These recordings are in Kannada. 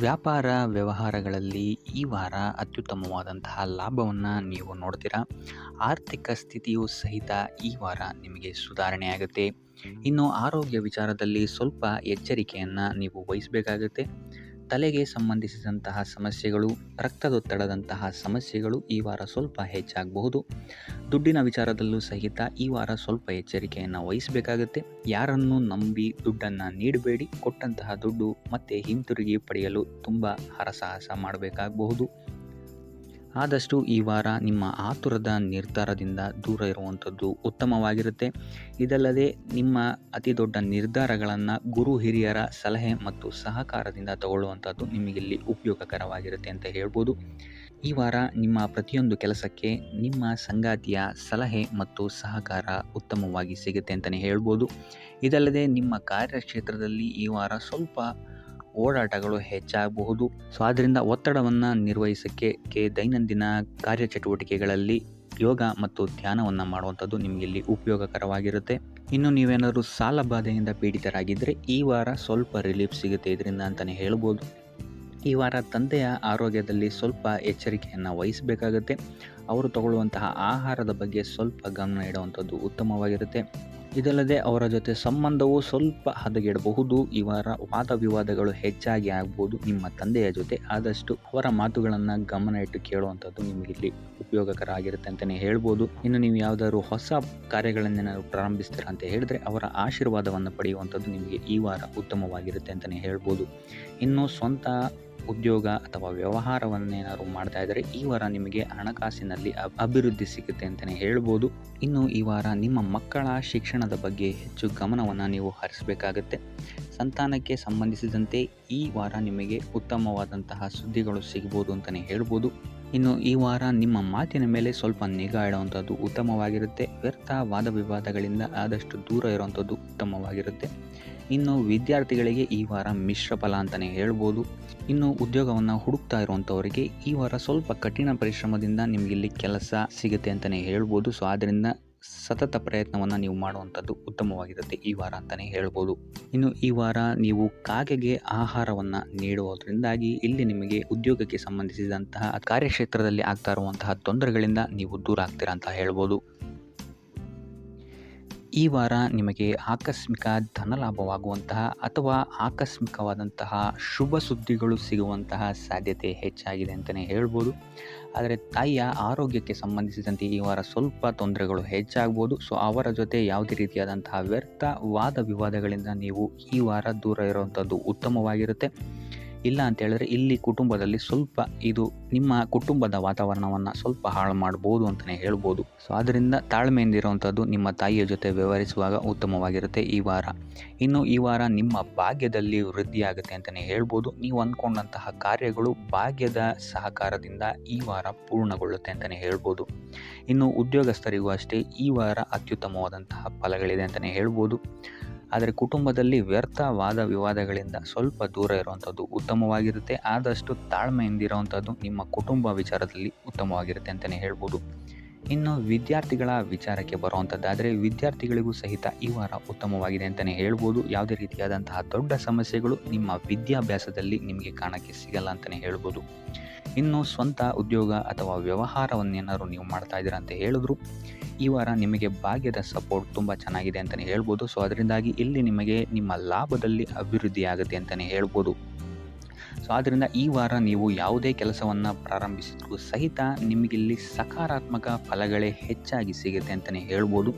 ವ್ಯಾಪಾರ ವ್ಯವಹಾರಗಳಲ್ಲಿ ಈ ವಾರ ಅತ್ಯುತ್ತಮವಾದಂತಹ ಲಾಭವನ್ನು ನೀವು ನೋಡ್ತೀರಾ. ಆರ್ಥಿಕ ಸ್ಥಿತಿಯು ಸಹಿತ ಈ ವಾರ ನಿಮಗೆ ಸುಧಾರಣೆಯಾಗುತ್ತೆ. ಇನ್ನು ಆರೋಗ್ಯ ವಿಚಾರದಲ್ಲಿ ಸ್ವಲ್ಪ ಎಚ್ಚರಿಕೆಯನ್ನು ನೀವು ವಹಿಸಬೇಕಾಗುತ್ತೆ. ತಲೆಗೆ ಸಂಬಂಧಿಸಿದಂತಹ ಸಮಸ್ಯೆಗಳು, ರಕ್ತದೊತ್ತಡದಂತಹ ಸಮಸ್ಯೆಗಳು ಈ ವಾರ ಸ್ವಲ್ಪ ಹೆಚ್ಚಾಗಬಹುದು. ದುಡ್ಡಿನ ವಿಚಾರದಲ್ಲೂ ಸಹಿತ ಈ ವಾರ ಸ್ವಲ್ಪ ಎಚ್ಚರಿಕೆಯನ್ನು ವಹಿಸಬೇಕಾಗುತ್ತೆ. ಯಾರನ್ನು ನಂಬಿ ದುಡ್ಡನ್ನು ನೀಡಬೇಡಿ. ಕೊಟ್ಟಂತಹ ದುಡ್ಡು ಮತ್ತೆ ಹಿಂತಿರುಗಿ ಪಡೆಯಲು ತುಂಬ ಹರಸಾಹಸ ಮಾಡಬೇಕಾಗಬಹುದು. ಆದಷ್ಟು ಈ ವಾರ ನಿಮ್ಮ ಆತುರದ ನಿರ್ಧಾರದಿಂದ ದೂರ ಇರುವಂಥದ್ದು ಉತ್ತಮವಾಗಿರುತ್ತೆ. ಇದಲ್ಲದೆ ನಿಮ್ಮ ಅತಿ ದೊಡ್ಡ ನಿರ್ಧಾರಗಳನ್ನು ಗುರು ಹಿರಿಯರ ಸಲಹೆ ಮತ್ತು ಸಹಕಾರದಿಂದ ತಗೊಳ್ಳುವಂಥದ್ದು ನಿಮಗಿಲ್ಲಿ ಉಪಯೋಗಕರವಾಗಿರುತ್ತೆ ಅಂತ ಹೇಳ್ಬೋದು. ಈ ವಾರ ನಿಮ್ಮ ಪ್ರತಿಯೊಂದು ಕೆಲಸಕ್ಕೆ ನಿಮ್ಮ ಸಂಗಾತಿಯ ಸಲಹೆ ಮತ್ತು ಸಹಕಾರ ಉತ್ತಮವಾಗಿ ಸಿಗುತ್ತೆ ಅಂತಲೇ ಹೇಳ್ಬೋದು. ಇದಲ್ಲದೆ ನಿಮ್ಮ ಕಾರ್ಯಕ್ಷೇತ್ರದಲ್ಲಿ ಈ ವಾರ ಸ್ವಲ್ಪ ಓಡಾಟಗಳು ಹೆಚ್ಚಾಗಬಹುದು. ಸೊ ಆದ್ದರಿಂದ ಒತ್ತಡವನ್ನು ನಿರ್ವಹಿಸೋಕ್ಕೆ ದೈನಂದಿನ ಕಾರ್ಯಚಟುವಟಿಕೆಗಳಲ್ಲಿ ಯೋಗ ಮತ್ತು ಧ್ಯಾನವನ್ನು ಮಾಡುವಂಥದ್ದು ನಿಮಗಿಲ್ಲಿ ಉಪಯೋಗಕರವಾಗಿರುತ್ತೆ. ಇನ್ನು ನೀವೇನಾದರೂ ಸಾಲ ಬಾಧೆಯಿಂದ ಪೀಡಿತರಾಗಿದ್ದರೆ ಈ ವಾರ ಸ್ವಲ್ಪ ರಿಲೀಫ್ ಸಿಗುತ್ತೆ ಇದರಿಂದ ಅಂತಲೇ ಹೇಳ್ಬೋದು. ಈ ವಾರ ತಂದೆಯ ಆರೋಗ್ಯದಲ್ಲಿ ಸ್ವಲ್ಪ ಎಚ್ಚರಿಕೆಯನ್ನು ವಹಿಸಬೇಕಾಗುತ್ತೆ. ಅವರು ತಗೊಳ್ಳುವಂತಹ ಆಹಾರದ ಬಗ್ಗೆ ಸ್ವಲ್ಪ ಗಮನ ಇಡುವಂಥದ್ದು ಉತ್ತಮವಾಗಿರುತ್ತೆ. ಇದಲ್ಲದೆ ಅವರ ಜೊತೆ ಸಂಬಂಧವು ಸ್ವಲ್ಪ ಹದಗೆಡಬಹುದು. ಈ ವಾರ ವಾದ ವಿವಾದಗಳು ಹೆಚ್ಚಾಗಿ ಆಗ್ಬೋದು ನಿಮ್ಮ ತಂದೆಯ ಜೊತೆ. ಆದಷ್ಟು ಅವರ ಮಾತುಗಳನ್ನು ಗಮನ ಇಟ್ಟು ಕೇಳುವಂಥದ್ದು ನಿಮಗಿಲ್ಲಿ ಉಪಯೋಗಕರ ಆಗಿರುತ್ತೆ ಅಂತಲೇ ಹೇಳ್ಬೋದು. ಇನ್ನು ನೀವು ಯಾವುದಾದ್ರು ಹೊಸ ಕಾರ್ಯಗಳನ್ನೇನಾದ್ರು ಪ್ರಾರಂಭಿಸ್ತೀರಾ ಅಂತ ಹೇಳಿದ್ರೆ ಅವರ ಆಶೀರ್ವಾದವನ್ನು ಪಡೆಯುವಂಥದ್ದು ನಿಮಗೆ ಈ ವಾರ ಉತ್ತಮವಾಗಿರುತ್ತೆ ಅಂತಲೇ ಹೇಳ್ಬೋದು. ಇನ್ನು ಸ್ವಂತ ಉದ್ಯೋಗ ಅಥವಾ ವ್ಯವಹಾರವನ್ನೇನಾದ್ರು ಮಾಡ್ತಾ ಇದ್ದರೆ ಈ ವಾರ ನಿಮಗೆ ಹಣಕಾಸಿನಲ್ಲಿ ಅಭಿವೃದ್ಧಿ ಸಿಗುತ್ತೆ ಅಂತಲೇ ಹೇಳ್ಬೋದು. ಇನ್ನು ಈ ವಾರ ನಿಮ್ಮ ಮಕ್ಕಳ ಶಿಕ್ಷಣದ ಬಗ್ಗೆ ಹೆಚ್ಚು ಗಮನವನ್ನು ನೀವು ಹರಿಸಬೇಕಾಗತ್ತೆ. ಸಂತಾನಕ್ಕೆ ಸಂಬಂಧಿಸಿದಂತೆ ಈ ವಾರ ನಿಮಗೆ ಉತ್ತಮವಾದಂತಹ ಸುದ್ದಿಗಳು ಸಿಗ್ಬೋದು ಅಂತಲೇ ಹೇಳ್ಬೋದು. ಇನ್ನು ಈ ವಾರ ನಿಮ್ಮ ಮಾತಿನ ಮೇಲೆ ಸ್ವಲ್ಪ ನಿಗಾ ಇಡುವಂಥದ್ದು ಉತ್ತಮವಾಗಿರುತ್ತೆ. ವ್ಯರ್ಥ ವಾದ ವಿವಾದಗಳಿಂದ ಆದಷ್ಟು ದೂರ ಇರುವಂಥದ್ದು ಉತ್ತಮವಾಗಿರುತ್ತೆ. ಇನ್ನು ವಿದ್ಯಾರ್ಥಿಗಳಿಗೆ ಈ ವಾರ ಮಿಶ್ರ ಫಲ ಅಂತಲೇ ಹೇಳ್ಬೋದು. ಇನ್ನು ಉದ್ಯೋಗವನ್ನು ಹುಡುಕ್ತಾ ಇರುವಂಥವರಿಗೆ ಈ ವಾರ ಸ್ವಲ್ಪ ಕಠಿಣ ಪರಿಶ್ರಮದಿಂದ ನಿಮಗಿಲ್ಲಿ ಕೆಲಸ ಸಿಗುತ್ತೆ ಅಂತಲೇ ಹೇಳ್ಬೋದು. ಸೊ ಆದ್ದರಿಂದ ಸತತ ಪ್ರಯತ್ನವನ್ನು ನೀವು ಮಾಡುವಂಥದ್ದು ಉತ್ತಮವಾಗಿರುತ್ತೆ ಈ ವಾರ ಅಂತಲೇ ಹೇಳ್ಬೋದು. ಇನ್ನು ಈ ವಾರ ನೀವು ಕಾಗೆಗೆ ಆಹಾರವನ್ನು ನೀಡುವುದರಿಂದಾಗಿ ಇಲ್ಲಿ ನಿಮಗೆ ಉದ್ಯೋಗಕ್ಕೆ ಸಂಬಂಧಿಸಿದಂತಹ ಕಾರ್ಯಕ್ಷೇತ್ರದಲ್ಲಿ ಆಗ್ತಾ ಇರುವಂತಹ ತೊಂದರೆಗಳಿಂದ ನೀವು ದೂರ ಆಗ್ತೀರಾ ಅಂತ ಹೇಳ್ಬೋದು. ಈ ವಾರ ನಿಮಗೆ ಆಕಸ್ಮಿಕ ಧನಲಾಭವಾಗುವಂತಹ ಅಥವಾ ಆಕಸ್ಮಿಕವಾದಂತಹ ಶುಭ ಸುದ್ದಿಗಳು ಸಿಗುವಂತಹ ಸಾಧ್ಯತೆ ಹೆಚ್ಚಾಗಿದೆ ಅಂತಲೇ ಹೇಳ್ಬೋದು. ಆದರೆ ತಾಯಿಯ ಆರೋಗ್ಯಕ್ಕೆ ಸಂಬಂಧಿಸಿದಂತೆ ಈ ವಾರ ಸ್ವಲ್ಪ ತೊಂದರೆಗಳು ಹೆಚ್ಚಾಗ್ಬೋದು. ಸೊ ಅವರ ಜೊತೆ ಯಾವುದೇ ರೀತಿಯಾದಂತಹ ವ್ಯರ್ಥ ವಾದ ವಿವಾದಗಳಿಂದ ನೀವು ಈ ವಾರ ದೂರ ಇರುವಂಥದ್ದು ಉತ್ತಮವಾಗಿರುತ್ತೆ. ಇಲ್ಲ ಅಂತ ಹೇಳಿದ್ರೆ ಇಲ್ಲಿ ಕುಟುಂಬದಲ್ಲಿ ಸ್ವಲ್ಪ ಇದು ನಿಮ್ಮ ಕುಟುಂಬದ ವಾತಾವರಣವನ್ನು ಸ್ವಲ್ಪ ಹಾಳು ಮಾಡ್ಬೋದು ಅಂತಲೇ ಹೇಳ್ಬೋದು. ಸೊ ಅದರಿಂದ ತಾಳ್ಮೆಯಿಂದ ಇರುವಂಥದ್ದು ನಿಮ್ಮ ತಾಯಿಯ ಜೊತೆ ವ್ಯವಹರಿಸುವಾಗ ಉತ್ತಮವಾಗಿರುತ್ತೆ ಈ ವಾರ. ಇನ್ನು ಈ ವಾರ ನಿಮ್ಮ ಭಾಗ್ಯದಲ್ಲಿ ವೃದ್ಧಿಯಾಗುತ್ತೆ ಅಂತಲೇ ಹೇಳ್ಬೋದು. ನೀವು ಅಂದ್ಕೊಂಡಂತಹ ಕಾರ್ಯಗಳು ಭಾಗ್ಯದ ಸಹಕಾರದಿಂದ ಈ ವಾರ ಪೂರ್ಣಗೊಳ್ಳುತ್ತೆ ಅಂತಲೇ ಹೇಳ್ಬೋದು. ಇನ್ನು ಉದ್ಯೋಗಸ್ಥರಿಗೂ ಅಷ್ಟೇ ಈ ವಾರ ಅತ್ಯುತ್ತಮವಾದಂತಹ ಫಲಗಳಿದೆ ಅಂತಲೇ ಹೇಳ್ಬೋದು. ಆದರೆ ಕುಟುಂಬದಲ್ಲಿ ವ್ಯರ್ಥ ವಾದ ವಿವಾದಗಳಿಂದ ಸ್ವಲ್ಪ ದೂರ ಇರುವಂಥದ್ದು ಉತ್ತಮವಾಗಿರುತ್ತೆ. ಆದಷ್ಟು ತಾಳ್ಮೆಯಿಂದ ಇರುವಂಥದ್ದು ನಿಮ್ಮ ಕುಟುಂಬ ವಿಚಾರದಲ್ಲಿ ಉತ್ತಮವಾಗಿರುತ್ತೆ ಅಂತಲೇ ಹೇಳ್ಬೋದು. ಇನ್ನು ವಿದ್ಯಾರ್ಥಿಗಳ ವಿಚಾರಕ್ಕೆ ಬರುವಂಥದ್ದಾದರೆ ವಿದ್ಯಾರ್ಥಿಗಳಿಗೂ ಸಹಿತ ಈ ವಾರ ಉತ್ತಮವಾಗಿದೆ ಅಂತಲೇ ಹೇಳ್ಬೋದು. ಯಾವುದೇ ರೀತಿಯಾದಂತಹ ದೊಡ್ಡ ಸಮಸ್ಯೆಗಳು ನಿಮ್ಮ ವಿದ್ಯಾಭ್ಯಾಸದಲ್ಲಿ ನಿಮಗೆ ಕಾಣಕ್ಕೆ ಸಿಗಲ್ಲ ಅಂತಲೇ ಹೇಳ್ಬೋದು. ಇನ್ನು ಸ್ವಂತ ಉದ್ಯೋಗ ಅಥವಾ ವ್ಯವಹಾರವನ್ನೇನಾದ್ರು ನೀವು ಮಾಡ್ತಾ ಇದ್ದೀರಾ ಅಂತ ಹೇಳಿದ್ರು ಈ ವಾರ ನಿಮಗೆ ಭಾಗ್ಯದ ಸಪೋರ್ಟ್ ತುಂಬ ಚೆನ್ನಾಗಿದೆ ಅಂತಲೇ ಹೇಳ್ಬೋದು. ಸೊ ಅದರಿಂದಾಗಿ ಇಲ್ಲಿ ನಿಮಗೆ ನಿಮ್ಮ ಲಾಭದಲ್ಲಿ ಅಭಿವೃದ್ಧಿ ಆಗುತ್ತೆ ಅಂತಲೇ ಹೇಳ್ಬೋದು. ಸೊ ಆದ್ದರಿಂದ ಈ ವಾರ ನೀವು ಯಾವುದೇ ಕೆಲಸವನ್ನು ಪ್ರಾರಂಭಿಸಿದ್ರೂ ಸಹಿತ ನಿಮಗಿಲ್ಲಿ ಸಕಾರಾತ್ಮಕ ಫಲಗಳೇ ಹೆಚ್ಚಾಗಿ ಸಿಗುತ್ತೆ ಅಂತಲೇ ಹೇಳ್ಬೋದು.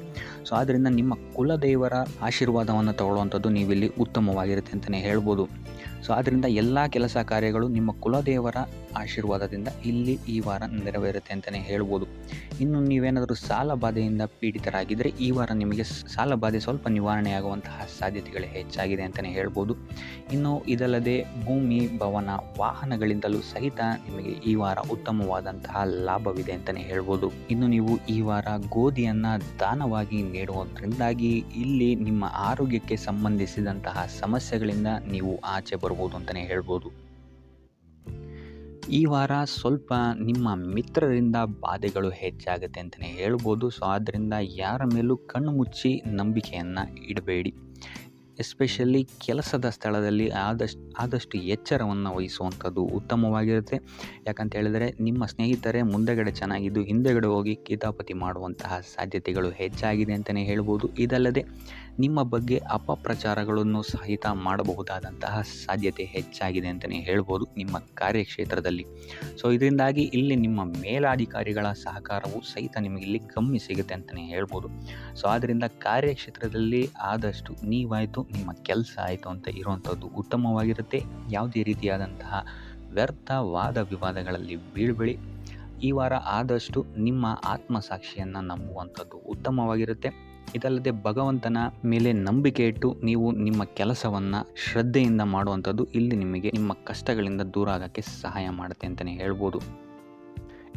ಸೊ ಆದ್ದರಿಂದ ನಿಮ್ಮ ಕುಲದೇವರ ಆಶೀರ್ವಾದವನ್ನು ತಗೊಳ್ಳುವಂಥದ್ದು ನೀವಿಲ್ಲಿ ಉತ್ತಮವಾಗಿರುತ್ತೆ ಅಂತಲೇ ಹೇಳ್ಬೋದು. ಸೊ ಆದ್ದರಿಂದ ಎಲ್ಲ ಕೆಲಸ ಕಾರ್ಯಗಳು ನಿಮ್ಮ ಕುಲದೇವರ ಆಶೀರ್ವಾದದಿಂದ ಇಲ್ಲಿ ಈ ವಾರ ನೆರವೇರುತ್ತೆ ಅಂತಲೇ ಹೇಳ್ಬೋದು. ಇನ್ನು ನೀವೇನಾದರೂ ಸಾಲ ಬಾಧೆಯಿಂದ ಪೀಡಿತರಾಗಿದ್ದರೆ ಈ ವಾರ ನಿಮಗೆ ಸಾಲ ಬಾಧೆ ಸ್ವಲ್ಪ ನಿವಾರಣೆಯಾಗುವಂತಹ ಸಾಧ್ಯತೆಗಳು ಹೆಚ್ಚಾಗಿದೆ ಅಂತಲೇ ಹೇಳ್ಬೋದು. ಇನ್ನು ಇದಲ್ಲದೆ ಭೂಮಿ, ಭವನ, ವಾಹನಗಳಿಂದಲೂ ಸಹಿತ ನಿಮಗೆ ಈ ವಾರ ಉತ್ತಮವಾದಂತಹ ಲಾಭವಿದೆ ಅಂತಲೇ ಹೇಳ್ಬೋದು. ಇನ್ನು ನೀವು ಈ ವಾರ ಗೋಧಿಯನ್ನು ದಾನವಾಗಿ ನೀಡುವುದರಿಂದಾಗಿ ಇಲ್ಲಿ ನಿಮ್ಮ ಆರೋಗ್ಯಕ್ಕೆ ಸಂಬಂಧಿಸಿದಂತಹ ಸಮಸ್ಯೆಗಳಿಂದ ನೀವು ಆಚೆ ಬರ್ಬೋದು ಅಂತಲೇ ಹೇಳ್ಬೋದು. ಈ ವಾರ ಸ್ವಲ್ಪ ನಿಮ್ಮ ಮಿತ್ರರಿಂದ ಬಾಧೆಗಳು ಹೆಚ್ಚಾಗುತ್ತೆ ಅಂತಲೇ ಹೇಳ್ಬೋದು. ಸೊ ಆದ್ದರಿಂದ ಯಾರ ಮೇಲೂ ಕಣ್ಣು ಮುಚ್ಚಿ ನಂಬಿಕೆಯನ್ನು ಇಡಬೇಡಿ. ಎಸ್ಪೆಷಲಿ ಕೆಲಸದ ಸ್ಥಳದಲ್ಲಿ ಆದಷ್ಟು ಎಚ್ಚರವನ್ನು ವಹಿಸುವಂಥದ್ದು ಉತ್ತಮವಾಗಿರುತ್ತೆ. ಯಾಕಂತ ಹೇಳಿದರೆ ನಿಮ್ಮ ಸ್ನೇಹಿತರೇ ಮುಂದೆಗಡೆ ಚೆನ್ನಾಗಿದ್ದು ಹಿಂದೆಗಡೆ ಹೋಗಿ ಕಿತಾಪತಿ ಮಾಡುವಂತಹ ಸಾಧ್ಯತೆಗಳು ಹೆಚ್ಚಾಗಿದೆ ಅಂತಲೇ ಹೇಳ್ಬೋದು. ಇದಲ್ಲದೆ ನಿಮ್ಮ ಬಗ್ಗೆ ಅಪಪ್ರಚಾರಗಳನ್ನು ಸಹಿತ ಮಾಡಬಹುದಾದಂತಹ ಸಾಧ್ಯತೆ ಹೆಚ್ಚಾಗಿದೆ ಅಂತಲೇ ಹೇಳ್ಬೋದು ನಿಮ್ಮ ಕಾರ್ಯಕ್ಷೇತ್ರದಲ್ಲಿ. ಸೊ ಇದರಿಂದಾಗಿ ಇಲ್ಲಿ ನಿಮ್ಮ ಮೇಲಾಧಿಕಾರಿಗಳ ಸಹಕಾರವು ಸಹಿತ ನಿಮಗೆ ಇಲ್ಲಿ ಕಮ್ಮಿ ಸಿಗುತ್ತೆ ಅಂತಲೇ ಹೇಳ್ಬೋದು. ಸೊ ಆದ್ದರಿಂದ ಕಾರ್ಯಕ್ಷೇತ್ರದಲ್ಲಿ ಆದಷ್ಟು ನೀವಾಯಿತು ನಿಮ್ಮ ಕೆಲಸ ಆಯಿತು ಅಂತ ಇರುವಂಥದ್ದು ಉತ್ತಮವಾಗಿರುತ್ತೆ. ಯಾವುದೇ ರೀತಿಯಾದಂತಹ ವ್ಯರ್ಥ ವಾದ ವಿವಾದಗಳಲ್ಲಿ ಬೀಳ್ಬೇಡಿ. ಈ ವಾರ ಆದಷ್ಟು ನಿಮ್ಮ ಆತ್ಮಸಾಕ್ಷಿಯನ್ನು ನಂಬುವಂಥದ್ದು ಉತ್ತಮವಾಗಿರುತ್ತೆ. ಇದಲ್ಲದೆ ಭಗವಂತನ ಮೇಲೆ ನಂಬಿಕೆ ಇಟ್ಟು ನೀವು ನಿಮ್ಮ ಕೆಲಸವನ್ನು ಶ್ರದ್ಧೆಯಿಂದ ಮಾಡುವಂಥದ್ದು ಇಲ್ಲಿ ನಿಮಗೆ ನಿಮ್ಮ ಕಷ್ಟಗಳಿಂದ ದೂರ ಆಗೋಕ್ಕೆ ಸಹಾಯ ಮಾಡುತ್ತೆ ಅಂತಲೇ ಹೇಳ್ಬೋದು.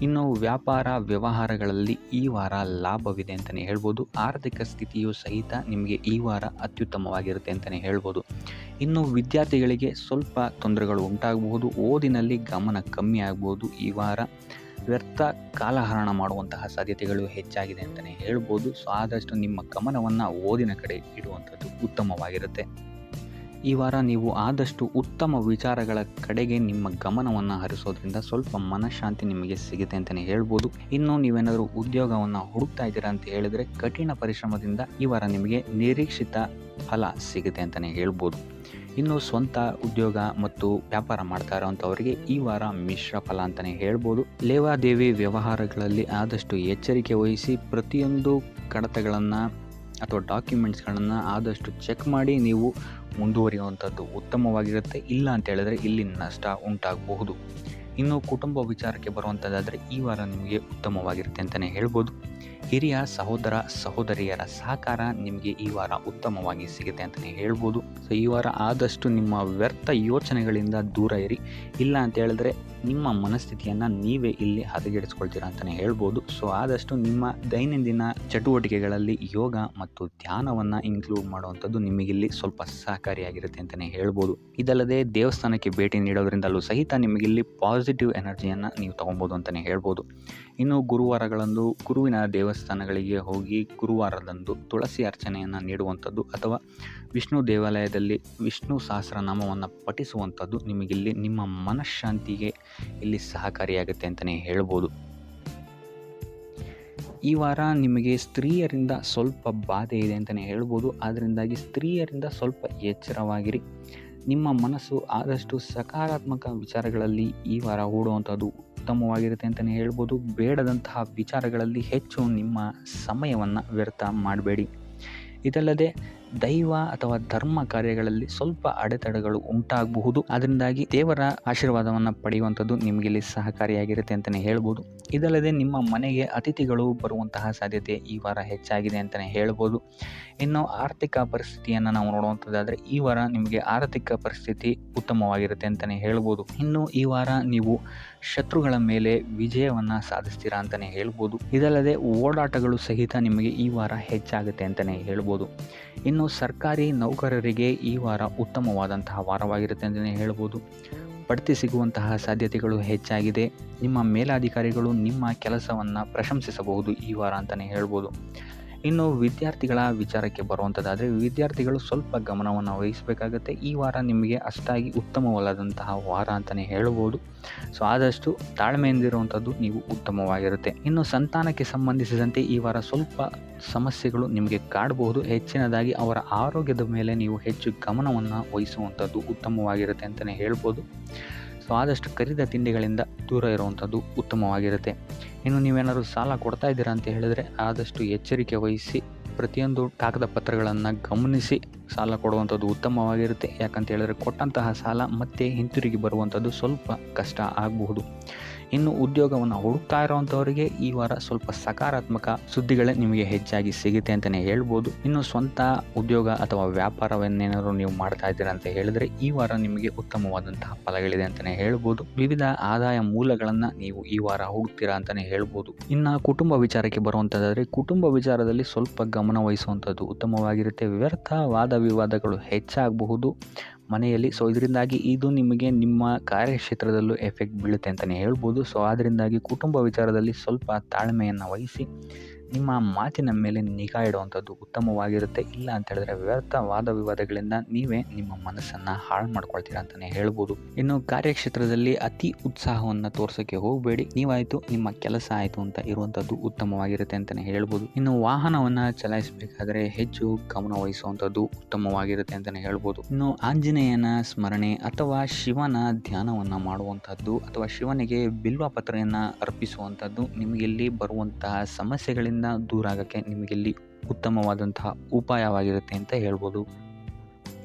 ಇನ್ನು ವ್ಯಾಪಾರ ವ್ಯವಹಾರಗಳಲ್ಲಿ ಈ ವಾರ ಲಾಭವಿದೆ ಅಂತಲೇ ಹೇಳ್ಬೋದು. ಆರ್ಥಿಕ ಸ್ಥಿತಿಯು ಸಹಿತ ನಿಮಗೆ ಈ ವಾರ ಅತ್ಯುತ್ತಮವಾಗಿರುತ್ತೆ ಅಂತಲೇ ಹೇಳ್ಬೋದು. ಇನ್ನು ವಿದ್ಯಾರ್ಥಿಗಳಿಗೆ ಸ್ವಲ್ಪ ತೊಂದರೆಗಳು ಉಂಟಾಗಬಹುದು. ಓದಿನಲ್ಲಿ ಗಮನ ಕಮ್ಮಿ ಆಗ್ಬೋದು. ಈ ವಾರ ವ್ಯರ್ಥ ಕಾಲಹರಣ ಮಾಡುವಂತಹ ಸಾಧ್ಯತೆಗಳು ಹೆಚ್ಚಾಗಿದೆ ಅಂತಲೇ ಹೇಳ್ಬೋದು. ಸೊ ಆದಷ್ಟು ನಿಮ್ಮ ಗಮನವನ್ನು ಓದಿನ ಕಡೆ ಇಡುವಂಥದ್ದು ಉತ್ತಮವಾಗಿರುತ್ತೆ. ಈ ವಾರ ನೀವು ಆದಷ್ಟು ಉತ್ತಮ ವಿಚಾರಗಳ ಕಡೆಗೆ ನಿಮ್ಮ ಗಮನವನ್ನು ಹರಿಸೋದ್ರಿಂದ ಸ್ವಲ್ಪ ಮನಃಶಾಂತಿ ನಿಮಗೆ ಸಿಗುತ್ತೆ ಅಂತಲೇ ಹೇಳ್ಬೋದು. ಇನ್ನು ನೀವೇನಾದರೂ ಉದ್ಯೋಗವನ್ನು ಹುಡುಕ್ತಾ ಇದ್ದೀರಾ ಅಂತ ಹೇಳಿದರೆ ಕಠಿಣ ಪರಿಶ್ರಮದಿಂದ ಈ ವಾರ ನಿಮಗೆ ನಿರೀಕ್ಷಿತ ಫಲ ಸಿಗುತ್ತೆ ಅಂತಲೇ ಹೇಳ್ಬೋದು. ಇನ್ನು ಸ್ವಂತ ಉದ್ಯೋಗ ಮತ್ತು ವ್ಯಾಪಾರ ಮಾಡ್ತಾ ಇರೋವಂಥವರಿಗೆ ಈ ವಾರ ಮಿಶ್ರ ಫಲ ಅಂತಲೇ ಹೇಳ್ಬೋದು. ಲೇವಾದೇವಿ ವ್ಯವಹಾರಗಳಲ್ಲಿ ಆದಷ್ಟು ಎಚ್ಚರಿಕೆ ವಹಿಸಿ ಪ್ರತಿಯೊಂದು ಕಡತಗಳನ್ನು ಅಥವಾ ಡಾಕ್ಯುಮೆಂಟ್ಸ್ಗಳನ್ನು ಆದಷ್ಟು ಚೆಕ್ ಮಾಡಿ ನೀವು ಮುಂದುವರಿಯುವಂಥದ್ದು ಉತ್ತಮವಾಗಿರುತ್ತೆ. ಇಲ್ಲ ಅಂತ ಹೇಳಿದ್ರೆ ಇಲ್ಲಿ ನಷ್ಟ ಉಂಟಾಗಬಹುದು. ಇನ್ನು ಕುಟುಂಬ ವಿಚಾರಕ್ಕೆ ಬರುವಂಥದ್ದಾದರೆ ಈ ವಾರ ನಿಮಗೆ ಉತ್ತಮವಾಗಿರುತ್ತೆ ಅಂತಲೇ ಹೇಳ್ಬೋದು. ಹಿರಿಯ ಸಹೋದರ ಸಹೋದರಿಯರ ಸಹಕಾರ ನಿಮಗೆ ಈ ವಾರ ಉತ್ತಮವಾಗಿ ಸಿಗುತ್ತೆ ಅಂತಲೇ ಹೇಳ್ಬೋದು. ಸೊ ಈ ವಾರ ಆದಷ್ಟು ನಿಮ್ಮ ವ್ಯರ್ಥ ಯೋಚನೆಗಳಿಂದ ದೂರ ಇರಿ. ಇಲ್ಲ ಅಂತ ಹೇಳಿದ್ರೆ ನಿಮ್ಮ ಮನಸ್ಥಿತಿಯನ್ನು ನೀವೇ ಇಲ್ಲಿ ಹದಗೆಡಿಸ್ಕೊಳ್ತೀರಾ ಅಂತಲೇ ಹೇಳ್ಬೋದು. ಸೊ ಆದಷ್ಟು ನಿಮ್ಮ ದೈನಂದಿನ ಚಟುವಟಿಕೆಗಳಲ್ಲಿ ಯೋಗ ಮತ್ತು ಧ್ಯಾನವನ್ನು ಇನ್ಕ್ಲೂಡ್ ಮಾಡುವಂಥದ್ದು ನಿಮಗಿಲ್ಲಿ ಸ್ವಲ್ಪ ಸಹಕಾರಿಯಾಗಿರುತ್ತೆ ಅಂತಲೇ ಹೇಳ್ಬೋದು. ಇದಲ್ಲದೆ ದೇವಸ್ಥಾನಕ್ಕೆ ಭೇಟಿ ನೀಡೋದ್ರಿಂದಲೂ ಸಹಿತ ನಿಮಗಿಲ್ಲಿ ಪಾಸಿಟಿವ್ ಎನರ್ಜಿಯನ್ನು ನೀವು ತೊಗೊಬೋದು ಅಂತಲೇ ಹೇಳ್ಬೋದು. ಇನ್ನು ಗುರುವಾರಗಳಂದು ಗುರುವಿನ ದೇವಸ್ಥಾನಗಳಿಗೆ ಹೋಗಿ ಗುರುವಾರದಂದು ತುಳಸಿ ಅರ್ಚನೆಯನ್ನು ನೀಡುವಂಥದ್ದು ಅಥವಾ ವಿಷ್ಣು ದೇವಾಲಯದಲ್ಲಿ ವಿಷ್ಣು ಸಹಸ್ರನಾಮವನ್ನು ಪಠಿಸುವಂಥದ್ದು ನಿಮಗಿಲ್ಲಿ ನಿಮ್ಮ ಮನಃಶಾಂತಿಗೆ ಇಲ್ಲಿ ಸಹಕಾರಿಯಾಗುತ್ತೆ ಅಂತಲೇ ಹೇಳ್ಬೋದು. ಈ ವಾರ ನಿಮಗೆ ಸ್ತ್ರೀಯರಿಂದ ಸ್ವಲ್ಪ ಬಾಧೆ ಇದೆ ಅಂತಲೇ ಹೇಳ್ಬೋದು. ಅದರಿಂದಾಗಿ ಸ್ತ್ರೀಯರಿಂದ ಸ್ವಲ್ಪ ಎಚ್ಚರವಾಗಿರಿ. ನಿಮ್ಮ ಮನಸ್ಸು ಆದಷ್ಟು ಸಕಾರಾತ್ಮಕ ವಿಚಾರಗಳಲ್ಲಿ ಈ ವಾರ ಹೂಡುವಂಥದ್ದು ಉತ್ತಮವಾಗಿರುತ್ತೆ ಅಂತಲೇ ಹೇಳ್ಬೋದು. ಬೇಡದಂತಹ ವಿಚಾರಗಳಲ್ಲಿ ಹೆಚ್ಚು ನಿಮ್ಮ ಸಮಯವನ್ನು ವ್ಯರ್ಥ ಮಾಡಬೇಡಿ. ಇದಲ್ಲದೆ ದೈವ ಅಥವಾ ಧರ್ಮ ಕಾರ್ಯಗಳಲ್ಲಿ ಸ್ವಲ್ಪ ಅಡೆತಡೆಗಳು ಉಂಟಾಗಬಹುದು. ಅದರಿಂದಾಗಿ ದೇವರ ಆಶೀರ್ವಾದವನ್ನು ಪಡೆಯುವಂಥದ್ದು ನಿಮಗೆ ಇಲ್ಲಿ ಸಹಕಾರಿಯಾಗಿರುತ್ತೆ ಅಂತಲೇ ಹೇಳ್ಬೋದು. ಇದಲ್ಲದೆ ನಿಮ್ಮ ಮನೆಗೆ ಅತಿಥಿಗಳು ಬರುವಂತಹ ಸಾಧ್ಯತೆ ಈ ವಾರ ಹೆಚ್ಚಾಗಿದೆ ಅಂತಲೇ ಹೇಳ್ಬೋದು. ಇನ್ನು ಆರ್ಥಿಕ ಪರಿಸ್ಥಿತಿಯನ್ನು ನಾವು ನೋಡುವಂಥದ್ದಾದರೆ ಈ ವಾರ ನಿಮಗೆ ಆರ್ಥಿಕ ಪರಿಸ್ಥಿತಿ ಉತ್ತಮವಾಗಿರುತ್ತೆ ಅಂತಲೇ ಹೇಳ್ಬೋದು. ಇನ್ನು ಈ ವಾರ ನೀವು ಶತ್ರುಗಳ ಮೇಲೆ ವಿಜಯವನ್ನು ಸಾಧಿಸ್ತೀರಾ ಅಂತಲೇ ಹೇಳ್ಬೋದು. ಇದಲ್ಲದೆ ಓಡಾಟಗಳು ಸಹಿತ ನಿಮಗೆ ಈ ವಾರ ಹೆಚ್ಚಾಗುತ್ತೆ ಅಂತಲೇ ಹೇಳ್ಬೋದು. ಇನ್ನು ಸರ್ಕಾರಿ ನೌಕರರಿಗೆ ಈ ವಾರ ಉತ್ತಮವಾದಂತಹ ವಾರವಾಗಿರುತ್ತೆ ಅಂತಲೇ ಹೇಳ್ಬೋದು. ಬಡ್ತಿ ಸಿಗುವಂತಹ ಸಾಧ್ಯತೆಗಳು ಹೆಚ್ಚಾಗಿದೆ. ನಿಮ್ಮ ಮೇಲಾಧಿಕಾರಿಗಳು ನಿಮ್ಮ ಕೆಲಸವನ್ನು ಪ್ರಶಂಸಿಸಬಹುದು ಈ ವಾರ ಅಂತಲೇ ಹೇಳ್ಬೋದು. ಇನ್ನು ವಿದ್ಯಾರ್ಥಿಗಳ ವಿಚಾರಕ್ಕೆ ಬರುವಂಥದ್ದಾದರೆ ವಿದ್ಯಾರ್ಥಿಗಳು ಸ್ವಲ್ಪ ಗಮನವನ್ನು ವಹಿಸಬೇಕಾಗತ್ತೆ. ಈ ವಾರ ನಿಮಗೆ ಅಷ್ಟಾಗಿ ಉತ್ತಮವಲ್ಲದಂತಹ ವಾರ ಅಂತಲೇ ಹೇಳ್ಬೋದು. ಸೊ ಆದಷ್ಟು ತಾಳ್ಮೆಯಿಂದಿರುವಂಥದ್ದು ನೀವು ಉತ್ತಮವಾಗಿರುತ್ತೆ. ಇನ್ನು ಸಂತಾನಕ್ಕೆ ಸಂಬಂಧಿಸಿದಂತೆ ಈ ವಾರ ಸ್ವಲ್ಪ ಸಮಸ್ಯೆಗಳು ನಿಮಗೆ ಕಾಡಬಹುದು. ಹೆಚ್ಚಿನದಾಗಿ ಅವರ ಆರೋಗ್ಯದ ಮೇಲೆ ನೀವು ಹೆಚ್ಚು ಗಮನವನ್ನು ವಹಿಸುವಂಥದ್ದು ಉತ್ತಮವಾಗಿರುತ್ತೆ ಅಂತಲೇ ಹೇಳ್ಬೋದು. ಸೊ ಆದಷ್ಟು ಕರಿದ ತಿಂಡಿಗಳಿಂದ ದೂರ ಇರುವಂಥದ್ದು ಉತ್ತಮವಾಗಿರುತ್ತೆ. ಇನ್ನು ನೀವೇನಾದರೂ ಸಾಲ ಕೊಡ್ತಾ ಇದ್ದೀರಾ ಅಂತ ಹೇಳಿದರೆ ಆದಷ್ಟು ಎಚ್ಚರಿಕೆ ವಹಿಸಿ ಪ್ರತಿಯೊಂದು ಕಾಗದ ಪತ್ರಗಳನ್ನು ಗಮನಿಸಿ ಸಾಲ ಕೊಡುವಂಥದ್ದು ಉತ್ತಮವಾಗಿರುತ್ತೆ. ಯಾಕಂತ ಹೇಳಿದ್ರೆ ಕೊಟ್ಟಂತಹ ಸಾಲ ಮತ್ತೆ ಹಿಂತಿರುಗಿ ಬರುವಂಥದ್ದು ಸ್ವಲ್ಪ ಕಷ್ಟ ಆಗಬಹುದು. ಇನ್ನು ಉದ್ಯೋಗವನ್ನು ಹುಡುಕ್ತಾ ಇರೋವಂಥವರಿಗೆ ಈ ವಾರ ಸ್ವಲ್ಪ ಸಕಾರಾತ್ಮಕ ಸುದ್ದಿಗಳೇ ನಿಮಗೆ ಹೆಚ್ಚಾಗಿ ಸಿಗುತ್ತೆ ಅಂತಲೇ ಹೇಳ್ಬೋದು. ಇನ್ನು ಸ್ವಂತ ಉದ್ಯೋಗ ಅಥವಾ ವ್ಯಾಪಾರವನ್ನೇನಾದರೂ ನೀವು ಮಾಡ್ತಾ ಇದ್ದೀರಾ ಅಂತ ಹೇಳಿದರೆ ಈ ವಾರ ನಿಮಗೆ ಉತ್ತಮವಾದಂತಹ ಫಲಗಳಿದೆ ಅಂತಲೇ ಹೇಳ್ಬೋದು. ವಿವಿಧ ಆದಾಯ ಮೂಲಗಳನ್ನು ನೀವು ಈ ವಾರ ಹುಡುಕ್ತೀರಾ ಅಂತಲೇ ಹೇಳ್ಬೋದು. ಇನ್ನು ಕುಟುಂಬ ವಿಚಾರಕ್ಕೆ ಬರುವಂಥದ್ದಾದರೆ ಕುಟುಂಬ ವಿಚಾರದಲ್ಲಿ ಸ್ವಲ್ಪ ಗಮನ ವಹಿಸುವಂಥದ್ದು ಉತ್ತಮವಾಗಿರುತ್ತೆ. ವ್ಯರ್ಥ ವಾದ ವಿವಾದಗಳು ಹೆಚ್ಚಾಗಬಹುದು ಮನೆಯಲ್ಲಿ. ಸೊ ಇದರಿಂದಾಗಿ ಇದು ನಿಮಗೆ ನಿಮ್ಮ ಕಾರ್ಯಕ್ಷೇತ್ರದಲ್ಲೂ ಎಫೆಕ್ಟ್ ಬೀಳುತ್ತೆ ಅಂತಲೇ ಹೇಳ್ಬೋದು. ಸೊ ಅದರಿಂದಾಗಿ ಕುಟುಂಬ ವಿಚಾರದಲ್ಲಿ ಸ್ವಲ್ಪ ತಾಳ್ಮೆಯನ್ನು ವಹಿಸಿ ನಿಮ್ಮ ಮಾತಿನ ಮೇಲೆ ನಿಗಾ ಇಡುವಂಥದ್ದು ಉತ್ತಮವಾಗಿರುತ್ತೆ. ಇಲ್ಲ ಅಂತ ಹೇಳಿದ್ರೆ ವ್ಯರ್ಥ ವಾದ ವಿವಾದಗಳಿಂದ ನೀವೇ ನಿಮ್ಮ ಮನಸ್ಸನ್ನು ಹಾಳು ಮಾಡ್ಕೊಳ್ತೀರಾ ಅಂತಲೇ ಹೇಳ್ಬೋದು. ಇನ್ನು ಕಾರ್ಯಕ್ಷೇತ್ರದಲ್ಲಿ ಅತಿ ಉತ್ಸಾಹವನ್ನು ತೋರ್ಸೋಕ್ಕೆ ಹೋಗಬೇಡಿ. ನೀವಾಯಿತು ನಿಮ್ಮ ಕೆಲಸ ಆಯಿತು ಅಂತ ಇರುವಂಥದ್ದು ಉತ್ತಮವಾಗಿರುತ್ತೆ ಅಂತಲೇ ಹೇಳ್ಬೋದು. ಇನ್ನು ವಾಹನವನ್ನು ಚಲಾಯಿಸಬೇಕಾದ್ರೆ ಹೆಚ್ಚು ಗಮನ ವಹಿಸುವಂಥದ್ದು ಉತ್ತಮವಾಗಿರುತ್ತೆ ಅಂತಲೇ ಹೇಳ್ಬೋದು. ಇನ್ನು ಆಂಜನೇಯನ ಸ್ಮರಣೆ ಅಥವಾ ಶಿವನ ಧ್ಯಾನವನ್ನು ಮಾಡುವಂಥದ್ದು ಅಥವಾ ಶಿವನಿಗೆ ಬಿಲ್ವ ಪತ್ರೆಯನ್ನು ಅರ್ಪಿಸುವಂಥದ್ದು ನಿಮಗಿಲ್ಲಿ ಬರುವಂತಹ ಸಮಸ್ಯೆಗಳಿಂದ ದೂರ ಆಗೋಕ್ಕೆ ನಿಮಗಿಲ್ಲಿ ಉತ್ತಮವಾದಂತಹ ಉಪಾಯವಾಗಿರುತ್ತೆ ಅಂತ ಹೇಳ್ಬೋದು.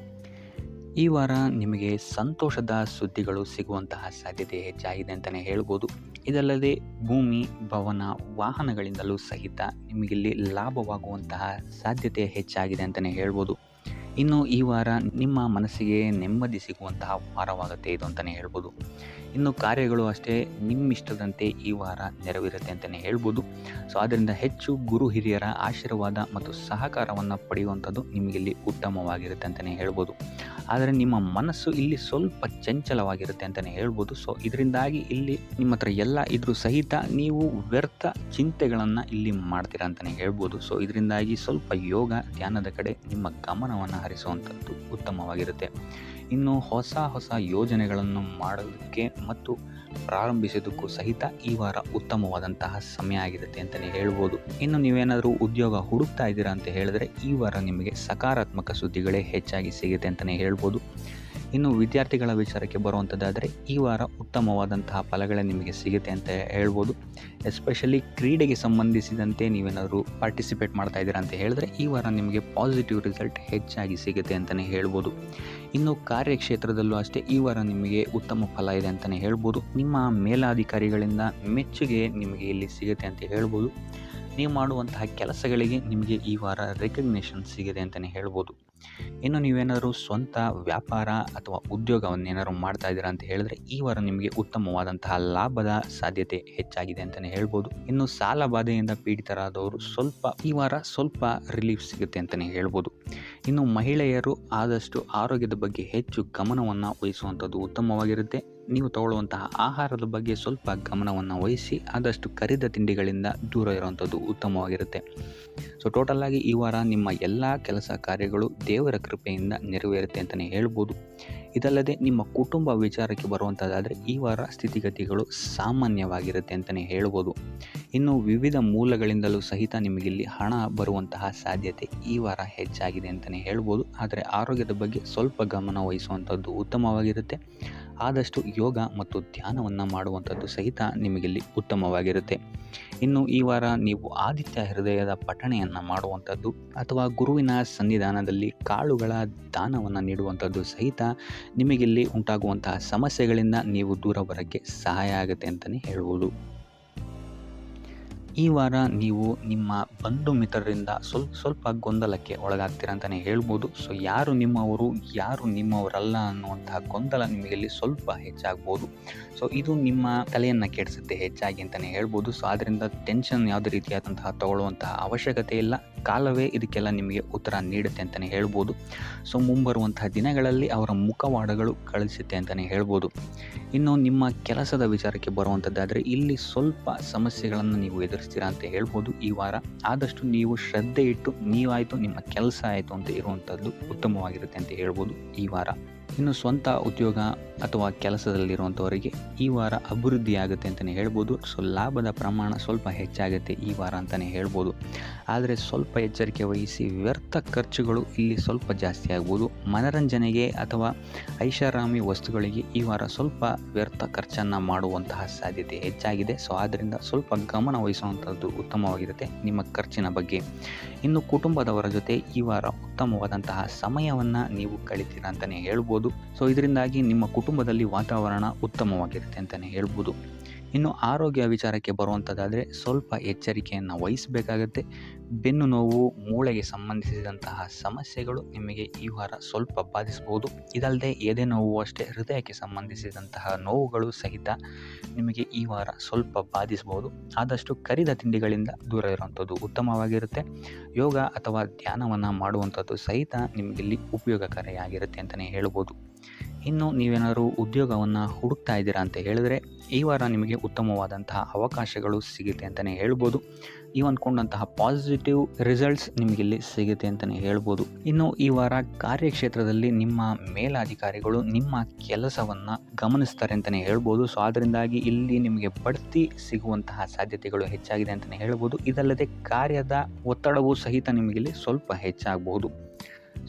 ಈ ವಾರ ನಿಮಗೆ ಸಂತೋಷದ ಸುದ್ದಿಗಳು ಸಿಗುವಂತಹ ಸಾಧ್ಯತೆ ಹೆಚ್ಚಾಗಿದೆ ಅಂತಲೇ ಹೇಳ್ಬೋದು. ಇದಲ್ಲದೆ ಭೂಮಿ, ಭವನ, ವಾಹನಗಳಿಂದಲೂ ಸಹಿತ ನಿಮಗಿಲ್ಲಿ ಲಾಭವಾಗುವಂತಹ ಸಾಧ್ಯತೆ ಹೆಚ್ಚಾಗಿದೆ ಅಂತಲೇ ಹೇಳ್ಬೋದು. ಇನ್ನು ಈ ವಾರ ನಿಮ್ಮ ಮನಸ್ಸಿಗೆ ನೆಮ್ಮದಿ ಸಿಗುವಂತಹ ವಾರವಾಗುತ್ತೆ ಇದು ಅಂತಲೇ ಹೇಳ್ಬೋದು. ಇನ್ನು ಕಾರ್ಯಗಳು ಅಷ್ಟೇ ನಿಮ್ಮಿಷ್ಟದಂತೆ ಈ ವಾರ ನೆರವೇರುತ್ತೆ ಅಂತಲೇ ಹೇಳ್ಬೋದು. ಸೊ ಆದ್ದರಿಂದ ಹೆಚ್ಚು ಗುರು ಹಿರಿಯರ ಆಶೀರ್ವಾದ ಮತ್ತು ಸಹಕಾರವನ್ನು ಪಡೆಯುವಂಥದ್ದು ನಿಮಗಿಲ್ಲಿ ಉತ್ತಮವಾಗಿರುತ್ತೆ ಅಂತಲೇ ಹೇಳ್ಬೋದು. ಆದರೆ ನಿಮ್ಮ ಮನಸ್ಸು ಇಲ್ಲಿ ಸ್ವಲ್ಪ ಚಂಚಲವಾಗಿರುತ್ತೆ ಅಂತಲೇ ಹೇಳ್ಬೋದು. ಸೊ ಇದರಿಂದಾಗಿ ಇಲ್ಲಿ ನಿಮ್ಮ ಹತ್ರ ಎಲ್ಲ ಇದ್ರೂ ಸಹಿತ ನೀವು ವ್ಯರ್ಥ ಚಿಂತೆಗಳನ್ನು ಇಲ್ಲಿ ಮಾಡ್ತೀರಾ ಅಂತಲೇ ಹೇಳ್ಬೋದು. ಸೊ ಇದರಿಂದಾಗಿ ಸ್ವಲ್ಪ ಯೋಗ ಧ್ಯಾನದ ಕಡೆ ನಿಮ್ಮ ಗಮನವನ್ನು ಹರಿಸುವಂಥದ್ದು ಉತ್ತಮವಾಗಿರುತ್ತೆ. ಇನ್ನು ಹೊಸ ಯೋಜನೆಗಳನ್ನು ಮಾಡೋದಕ್ಕೆ ಮತ್ತು ಪ್ರಾರಂಭಿಸೋದಕ್ಕೂ ಸಹಿತ ಈ ವಾರ ಉತ್ತಮವಾದಂತಹ ಸಮಯ ಆಗಿರುತ್ತೆ ಅಂತಲೇ ಹೇಳ್ಬೋದು. ಇನ್ನು ನೀವೇನಾದರೂ ಉದ್ಯೋಗ ಹುಡುಕ್ತಾ ಇದ್ದೀರಾ ಅಂತ ಹೇಳಿದ್ರೆ ಈ ವಾರ ನಿಮಗೆ ಸಕಾರಾತ್ಮಕ ಸುದ್ದಿಗಳೇ ಹೆಚ್ಚಾಗಿ ಸಿಗುತ್ತೆ ಅಂತಲೇ ಹೇಳ್ಬೋದು. ಇನ್ನು ವಿದ್ಯಾರ್ಥಿಗಳ ವಿಚಾರಕ್ಕೆ ಬರುವಂಥದ್ದಾದರೆ ಈ ವಾರ ಉತ್ತಮವಾದಂತಹ ಫಲಗಳೇ ನಿಮಗೆ ಸಿಗುತ್ತೆ ಅಂತ ಹೇಳ್ಬೋದು. ಎಸ್ಪೆಷಲಿ ಕ್ರೀಡೆಗೆ ಸಂಬಂಧಿಸಿದಂತೆ ನೀವೇನಾದರೂ ಪಾರ್ಟಿಸಿಪೇಟ್ ಮಾಡ್ತಾ ಇದ್ದೀರಾ ಅಂತ ಹೇಳಿದ್ರೆ ಈ ವಾರ ನಿಮಗೆ ಪಾಸಿಟಿವ್ ರಿಸಲ್ಟ್ ಹೆಚ್ಚಾಗಿ ಸಿಗುತ್ತೆ ಅಂತಲೇ ಹೇಳ್ಬೋದು. ಇನ್ನು ಕಾರ್ಯಕ್ಷೇತ್ರದಲ್ಲೂ ಅಷ್ಟೇ ಈ ವಾರ ನಿಮಗೆ ಉತ್ತಮ ಫಲ ಇದೆ ಅಂತಲೇ ಹೇಳ್ಬೋದು. ನಿಮ್ಮ ಮೇಲಾಧಿಕಾರಿಗಳಿಂದ ಮೆಚ್ಚುಗೆ ನಿಮಗೆ ಇಲ್ಲಿ ಸಿಗುತ್ತೆ ಅಂತ ಹೇಳ್ಬೋದು. ನೀವು ಮಾಡುವಂತಹ ಕೆಲಸಗಳಿಗೆ ನಿಮಗೆ ಈ ವಾರ ರೆಕಗ್ನೇಷನ್ ಸಿಗಿದೆ ಅಂತಲೇ ಹೇಳ್ಬೋದು. ಇನ್ನು ನೀವೇನಾದರೂ ಸ್ವಂತ ವ್ಯಾಪಾರ ಅಥವಾ ಉದ್ಯೋಗವನ್ನೇನಾದ್ರು ಮಾಡ್ತಾ ಇದ್ದೀರಾ ಅಂತ ಹೇಳಿದ್ರೆ ಈ ವಾರ ನಿಮಗೆ ಉತ್ತಮವಾದಂತಹ ಲಾಭದ ಸಾಧ್ಯತೆ ಹೆಚ್ಚಾಗಿದೆ ಅಂತಲೇ ಹೇಳ್ಬೋದು. ಇನ್ನು ಸಾಲ ಬಾಧೆಯಿಂದ ಪೀಡಿತರಾದವರು ಈ ವಾರ ಸ್ವಲ್ಪ ರಿಲೀಫ್ ಸಿಗುತ್ತೆ ಅಂತಲೇ ಹೇಳ್ಬೋದು. ಇನ್ನು ಮಹಿಳೆಯರು ಆದಷ್ಟು ಆರೋಗ್ಯದ ಬಗ್ಗೆ ಹೆಚ್ಚು ಗಮನವನ್ನು ವಹಿಸುವಂಥದ್ದು ಉತ್ತಮವಾಗಿರುತ್ತೆ. ನೀವು ತಗೊಳ್ಳುವಂತಹ ಆಹಾರದ ಬಗ್ಗೆ ಸ್ವಲ್ಪ ಗಮನವನ್ನು ವಹಿಸಿ ಆದಷ್ಟು ಕರಿದ ತಿಂಡಿಗಳಿಂದ ದೂರ ಇರುವಂಥದ್ದು ಉತ್ತಮವಾಗಿರುತ್ತೆ. ಸೊ ಟೋಟಲ್ ಆಗಿ ಈ ವಾರ ನಿಮ್ಮ ಎಲ್ಲ ಕೆಲಸ ಕಾರ್ಯಗಳು ದೇವರ ಕೃಪೆಯಿಂದ ನೆರವೇರುತ್ತೆ ಅಂತಲೇ ಹೇಳ್ಬೋದು. ಇದಲ್ಲದೆ ನಿಮ್ಮ ಕುಟುಂಬ ವಿಚಾರಕ್ಕೆ ಬರುವಂಥದ್ದಾದರೆ ಈ ವಾರ ಸ್ಥಿತಿಗತಿಗಳು ಸಾಮಾನ್ಯವಾಗಿರುತ್ತೆ ಅಂತಲೇ ಹೇಳ್ಬೋದು. ಇನ್ನು ವಿವಿಧ ಮೂಲಗಳಿಂದಲೂ ಸಹಿತ ನಿಮಗಿಲ್ಲಿ ಹಣ ಬರುವಂತಹ ಸಾಧ್ಯತೆ ಈ ವಾರ ಹೆಚ್ಚಾಗಿದೆ ಅಂತಲೇ ಹೇಳ್ಬೋದು. ಆದರೆ ಆರೋಗ್ಯದ ಬಗ್ಗೆ ಸ್ವಲ್ಪ ಗಮನ ವಹಿಸುವಂಥದ್ದು ಉತ್ತಮವಾಗಿರುತ್ತೆ. ಆದಷ್ಟು ಯೋಗ ಮತ್ತು ಧ್ಯಾನವನ್ನು ಮಾಡುವಂಥದ್ದು ಸಹಿತ ನಿಮಗಿಲ್ಲಿ ಉತ್ತಮವಾಗಿರುತ್ತೆ. ಇನ್ನು ಈ ವಾರ ನೀವು ಆದಿತ್ಯ ಹೃದಯದ ಪಠಣೆಯನ್ನು ಮಾಡುವಂಥದ್ದು ಅಥವಾ ಗುರುವಿನ ಸನ್ನಿಧಾನದಲ್ಲಿ ಕಾಳುಗಳ ದಾನವನ್ನು ನೀಡುವಂಥದ್ದು ಸಹಿತ ನಿಮಗಿಲ್ಲಿ ಉಂಟಾಗುವಂತಹ ಸಮಸ್ಯೆಗಳಿಂದ ನೀವು ದೂರ ಬರೋಕ್ಕೆ ಸಹಾಯ ಆಗುತ್ತೆ ಅಂತಲೇ ಹೇಳ್ಬೋದು. ಈ ವಾರ ನೀವು ನಿಮ್ಮ ಬಂಧು ಮಿತ್ರರಿಂದ ಸ್ವಲ್ಪ ಗೊಂದಲಕ್ಕೆ ಒಳಗಾಗ್ತೀರ ಅಂತಲೇ ಹೇಳ್ಬೋದು. ಸೊ ಯಾರು ನಿಮ್ಮವರು ಯಾರು ನಿಮ್ಮವರಲ್ಲ ಅನ್ನುವಂತಹ ಗೊಂದಲ ನಿಮಗಿಲ್ಲಿ ಸ್ವಲ್ಪ ಹೆಚ್ಚಾಗ್ಬೋದು. ಸೊ ಇದು ನಿಮ್ಮ ತಲೆಯನ್ನು ಕೆಡಿಸುತ್ತೆ ಹೆಚ್ಚಾಗಿ ಅಂತಲೇ ಹೇಳ್ಬೋದು. ಸೊ ಆದ್ದರಿಂದ ಟೆನ್ಷನ್ ಯಾವುದೇ ರೀತಿಯಾದಂತಹ ತಗೊಳ್ಳುವಂತಹ ಅವಶ್ಯಕತೆ ಇಲ್ಲ. ಕಾಲವೇ ಇದಕ್ಕೆಲ್ಲ ನಿಮಗೆ ಉತ್ತರ ನೀಡುತ್ತೆ ಅಂತಲೇ ಹೇಳ್ಬೋದು. ಸೊ ಮುಂಬರುವಂತಹ ದಿನಗಳಲ್ಲಿ ಅವರ ಮುಖವಾಡಗಳು ಕಳಿಸುತ್ತೆ ಅಂತಲೇ ಹೇಳ್ಬೋದು. ಇನ್ನು ನಿಮ್ಮ ಕೆಲಸದ ವಿಚಾರಕ್ಕೆ ಬರುವಂಥದ್ದಾದರೆ ಇಲ್ಲಿ ಸ್ವಲ್ಪ ಸಮಸ್ಯೆಗಳನ್ನು ನೀವು ಎದುರಿಸ್ತೀರಾ ಅಂತ ಹೇಳ್ಬೋದು. ಈ ವಾರ ಆದಷ್ಟು ನೀವು ಶ್ರದ್ಧೆ ಇಟ್ಟು ನೀವಾಯಿತು ನಿಮ್ಮ ಕೆಲಸ ಆಯಿತು ಅಂತ ಇರುವಂಥದ್ದು ಉತ್ತಮವಾಗಿರುತ್ತೆ ಅಂತ ಹೇಳ್ಬೋದು ಈ ವಾರ. ಇನ್ನು ಸ್ವಂತ ಉದ್ಯೋಗ ಅಥವಾ ಕೆಲಸದಲ್ಲಿರುವಂಥವರಿಗೆ ಈ ವಾರ ಅಭಿವೃದ್ಧಿ ಆಗುತ್ತೆ ಅಂತಲೇ ಹೇಳ್ಬೋದು. ಸೊ ಲಾಭದ ಪ್ರಮಾಣ ಸ್ವಲ್ಪ ಹೆಚ್ಚಾಗುತ್ತೆ ಈ ವಾರ ಅಂತಲೇ ಹೇಳ್ಬೋದು. ಆದರೆ ಸ್ವಲ್ಪ ಎಚ್ಚರಿಕೆ ವಹಿಸಿ, ವ್ಯರ್ಥ ಖರ್ಚುಗಳು ಇಲ್ಲಿ ಸ್ವಲ್ಪ ಜಾಸ್ತಿ ಆಗ್ಬೋದು. ಮನರಂಜನೆಗೆ ಅಥವಾ ಐಷಾರಾಮಿ ವಸ್ತುಗಳಿಗೆ ಈ ವಾರ ಸ್ವಲ್ಪ ವ್ಯರ್ಥ ಖರ್ಚನ್ನು ಮಾಡುವಂತಹ ಸಾಧ್ಯತೆ ಹೆಚ್ಚಾಗಿದೆ. ಸೊ ಆದ್ದರಿಂದ ಸ್ವಲ್ಪ ಗಮನ ವಹಿಸುವಂಥದ್ದು ಉತ್ತಮವಾಗಿರುತ್ತೆ ನಿಮ್ಮ ಖರ್ಚಿನ ಬಗ್ಗೆ. ಇನ್ನು ಕುಟುಂಬದವರ ಜೊತೆ ಈ ವಾರ ಉತ್ತಮವಾದಂತಹ ಸಮಯವನ್ನು ನೀವು ಕಳಿತೀರ ಅಂತಲೇ ಹೇಳ್ಬೋದು. ಸೊ ಇದರಿಂದಾಗಿ ನಿಮ್ಮ ಕುಟುಂಬದಲ್ಲಿ ವಾತಾವರಣ ಉತ್ತಮವಾಗಿರುತ್ತೆ ಅಂತಲೇ ಹೇಳ್ಬೋದು. ಇನ್ನು ಆರೋಗ್ಯ ವಿಚಾರಕ್ಕೆ ಬರುವಂಥದ್ದಾದರೆ ಸ್ವಲ್ಪ ಎಚ್ಚರಿಕೆಯನ್ನು ವಹಿಸಬೇಕಾಗತ್ತೆ. ಬೆನ್ನು ನೋವು, ಮೂಳೆಗೆ ಸಂಬಂಧಿಸಿದಂತಹ ಸಮಸ್ಯೆಗಳು ನಿಮಗೆ ಈ ವಾರ ಸ್ವಲ್ಪ ಬಾಧಿಸಬಹುದು. ಇದಲ್ಲದೆ ಎದೆ ನೋವು ಅಷ್ಟೇ, ಹೃದಯಕ್ಕೆ ಸಂಬಂಧಿಸಿದಂತಹ ನೋವುಗಳು ಸಹಿತ ನಿಮಗೆ ಈ ವಾರ ಸ್ವಲ್ಪ ಬಾಧಿಸಬಹುದು. ಆದಷ್ಟು ಕರಿದ ತಿಂಡಿಗಳಿಂದ ದೂರ ಇರುವಂಥದ್ದು ಉತ್ತಮವಾಗಿರುತ್ತೆ. ಯೋಗ ಅಥವಾ ಧ್ಯಾನವನ್ನು ಮಾಡುವಂಥದ್ದು ಸಹಿತ ನಿಮಗಿಲ್ಲಿ ಉಪಯೋಗಕಾರಿಯಾಗಿರುತ್ತೆ ಅಂತಲೇ ಹೇಳ್ಬೋದು. ಇನ್ನು ನೀವೇನಾದರೂ ಉದ್ಯೋಗವನ್ನು ಹುಡುಕ್ತಾ ಇದ್ದೀರಾ ಅಂತ ಹೇಳಿದ್ರೆ ಈ ವಾರ ನಿಮಗೆ ಉತ್ತಮವಾದಂತಹ ಅವಕಾಶಗಳು ಸಿಗುತ್ತೆ ಅಂತಲೇ ಹೇಳ್ಬೋದು. ನೀವು ಅಂದ್ಕೊಂಡಂತಹ ಪಾಸಿಟಿವ್ ರಿಸಲ್ಟ್ಸ್ ನಿಮಗಿಲ್ಲಿ ಸಿಗುತ್ತೆ ಅಂತಲೇ ಹೇಳ್ಬೋದು. ಇನ್ನು ಈ ವಾರ ಕಾರ್ಯಕ್ಷೇತ್ರದಲ್ಲಿ ನಿಮ್ಮ ಮೇಲಾಧಿಕಾರಿಗಳು ನಿಮ್ಮ ಕೆಲಸವನ್ನು ಗಮನಿಸ್ತಾರೆ ಅಂತಲೇ ಹೇಳ್ಬೋದು. ಸೊ ಅದರಿಂದಾಗಿ ಇಲ್ಲಿ ನಿಮಗೆ ಬಡ್ತಿ ಸಿಗುವಂತಹ ಸಾಧ್ಯತೆಗಳು ಹೆಚ್ಚಾಗಿದೆ ಅಂತಲೇ ಹೇಳ್ಬೋದು. ಇದಲ್ಲದೆ ಕಾರ್ಯದ ಒತ್ತಡವೂ ಸಹಿತ ನಿಮಗಿಲ್ಲಿ ಸ್ವಲ್ಪ ಹೆಚ್ಚಾಗಬಹುದು.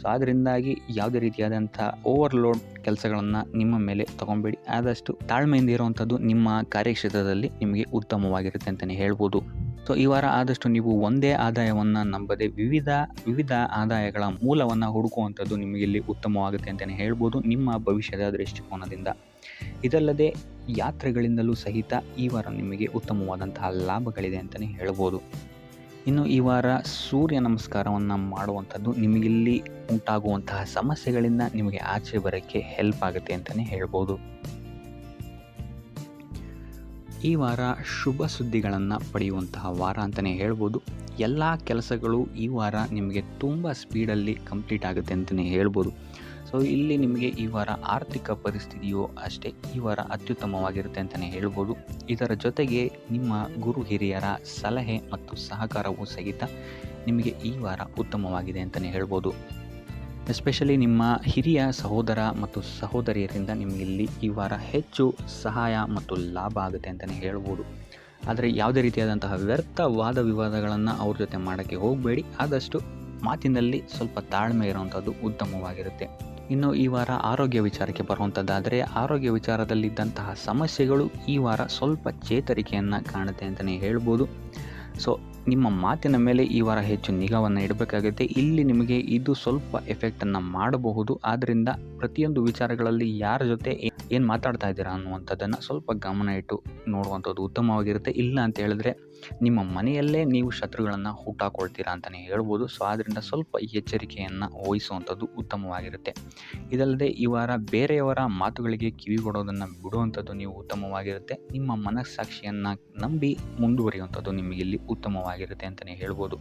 ಸೊ ಅದರಿಂದಾಗಿ ಯಾವುದೇ ರೀತಿಯಾದಂಥ ಓವರ್ಲೋಡ್ ಕೆಲಸಗಳನ್ನು ನಿಮ್ಮ ಮೇಲೆ ತೊಗೊಬೇಡಿ. ಆದಷ್ಟು ತಾಳ್ಮೆಯಿಂದ ಇರುವಂಥದ್ದು ನಿಮ್ಮ ಕಾರ್ಯಕ್ಷೇತ್ರದಲ್ಲಿ ನಿಮಗೆ ಉತ್ತಮವಾಗಿರುತ್ತೆ ಅಂತಲೇ ಹೇಳ್ಬೋದು. ಸೊ ಈ ವಾರ ಆದಷ್ಟು ನೀವು ಒಂದೇ ಆದಾಯವನ್ನು ನಂಬದೆ ವಿವಿಧ ಆದಾಯಗಳ ಮೂಲವನ್ನು ಹುಡುಕುವಂಥದ್ದು ನಿಮಗಿಲ್ಲಿ ಉತ್ತಮವಾಗುತ್ತೆ ಅಂತಲೇ ಹೇಳ್ಬೋದು ನಿಮ್ಮ ಭವಿಷ್ಯದ ದೃಷ್ಟಿಕೋನದಿಂದ. ಇದಲ್ಲದೆ ಯಾತ್ರೆಗಳಿಂದಲೂ ಸಹಿತ ಈ ವಾರ ನಿಮಗೆ ಉತ್ತಮವಾದಂತಹ ಲಾಭಗಳಿದೆ ಅಂತಲೇ ಹೇಳ್ಬೋದು. ಇನ್ನು ಈ ವಾರ ಸೂರ್ಯ ನಮಸ್ಕಾರವನ್ನು ಮಾಡುವಂಥದ್ದು ನಿಮಗಿಲ್ಲಿ ಉಂಟಾಗುವಂತಹ ಸಮಸ್ಯೆಗಳಿಂದ ನಿಮಗೆ ಆಚೆ ಬರೋಕ್ಕೆ ಹೆಲ್ಪ್ ಆಗುತ್ತೆ ಅಂತಲೇ ಹೇಳ್ಬೋದು. ಈ ವಾರ ಶುಭ ಸುದ್ದಿಗಳನ್ನು ಪಡೆಯುವಂತಹ ವಾರ ಅಂತಲೇ ಹೇಳ್ಬೋದು. ಎಲ್ಲ ಕೆಲಸಗಳು ಈ ವಾರ ನಿಮಗೆ ತುಂಬ ಸ್ಪೀಡಲ್ಲಿ ಕಂಪ್ಲೀಟ್ ಆಗುತ್ತೆ ಅಂತಲೇ ಹೇಳ್ಬೋದು. ಸೊ ಇಲ್ಲಿ ನಿಮಗೆ ಈ ವಾರ ಆರ್ಥಿಕ ಪರಿಸ್ಥಿತಿಯು ಅಷ್ಟೇ ಈ ವಾರ ಅತ್ಯುತ್ತಮವಾಗಿರುತ್ತೆ ಅಂತಲೇ ಹೇಳ್ಬೋದು. ಇದರ ಜೊತೆಗೆ ನಿಮ್ಮ ಗುರು ಹಿರಿಯರ ಸಲಹೆ ಮತ್ತು ಸಹಕಾರವೂ ಸಹಿತ ನಿಮಗೆ ಈ ವಾರ ಉತ್ತಮವಾಗಿದೆ ಅಂತಲೇ ಹೇಳ್ಬೋದು. ಎಸ್ಪೆಷಲಿ ನಿಮ್ಮ ಹಿರಿಯ ಸಹೋದರ ಮತ್ತು ಸಹೋದರಿಯರಿಂದ ನಿಮಗಿಲ್ಲಿ ಈ ವಾರ ಹೆಚ್ಚು ಸಹಾಯ ಮತ್ತು ಲಾಭ ಆಗುತ್ತೆ ಅಂತಲೇ ಹೇಳ್ಬೋದು. ಆದರೆ ಯಾವುದೇ ರೀತಿಯಾದಂತಹ ವ್ಯರ್ಥ ವಾದ ವಿವಾದಗಳನ್ನು ಅವ್ರ ಜೊತೆ ಮಾಡೋಕ್ಕೆ ಹೋಗಬೇಡಿ. ಆದಷ್ಟು ಮಾತಿನಲ್ಲಿ ಸ್ವಲ್ಪ ತಾಳ್ಮೆ ಇರುವಂಥದ್ದು ಉತ್ತಮವಾಗಿರುತ್ತೆ. ಇನ್ನು ಈ ವಾರ ಆರೋಗ್ಯ ವಿಚಾರಕ್ಕೆ ಬರುವಂಥದ್ದಾದರೆ ಆರೋಗ್ಯ ವಿಚಾರದಲ್ಲಿದ್ದಂತಹ ಸಮಸ್ಯೆಗಳು ಈ ವಾರ ಸ್ವಲ್ಪ ಚೇತರಿಕೆಯನ್ನು ಕಾಣುತ್ತೆ ಅಂತಲೇ ಹೇಳ್ಬೋದು. ಸೊ ನಿಮ್ಮ ಮಾತಿನ ಮೇಲೆ ಈ ವಾರ ಹೆಚ್ಚು ನಿಗಾವನ್ನು ಇಡಬೇಕಾಗುತ್ತೆ. ಇಲ್ಲಿ ನಿಮಗೆ ಇದು ಸ್ವಲ್ಪ ಎಫೆಕ್ಟನ್ನು ಮಾಡಬಹುದು. ಆದ್ದರಿಂದ ಪ್ರತಿಯೊಂದು ವಿಚಾರಗಳಲ್ಲಿ ಯಾರ ಜೊತೆ ಏನು ಮಾತಾಡ್ತಾ ಇದ್ದೀರಾ ಅನ್ನುವಂಥದ್ದನ್ನು ಸ್ವಲ್ಪ ಗಮನ ಇಟ್ಟು ನೋಡುವಂಥದ್ದು ಉತ್ತಮವಾಗಿರುತ್ತೆ. ಇಲ್ಲ ಅಂತ ಹೇಳಿದ್ರೆ ನಿಮ್ಮ ಮನೆಯಲ್ಲೇ ನೀವು ಶತ್ರುಗಳನ್ನು ಹುಟ್ಟಾಕೊಳ್ತೀರಾ ಅಂತಲೇ ಹೇಳ್ಬೋದು. ಸೊ ಆದ್ದರಿಂದ ಸ್ವಲ್ಪ ಎಚ್ಚರಿಕೆಯನ್ನು ವಹಿಸುವಂಥದ್ದು ಉತ್ತಮವಾಗಿರುತ್ತೆ. ಇದಲ್ಲದೆ ಈ ವಾರ ಬೇರೆಯವರ ಮಾತುಗಳಿಗೆ ಕಿವಿಗೊಡೋದನ್ನು ಬಿಡುವಂಥದ್ದು ನೀವು ಉತ್ತಮವಾಗಿರುತ್ತೆ. ನಿಮ್ಮ ಮನಸ್ಸಾಕ್ಷಿಯನ್ನು ನಂಬಿ ಮುಂದುವರಿಯುವಂಥದ್ದು ನಿಮಗಿಲ್ಲಿ ಉತ್ತಮವಾಗಿರುತ್ತೆ ಅಂತಲೇ ಹೇಳ್ಬೋದು.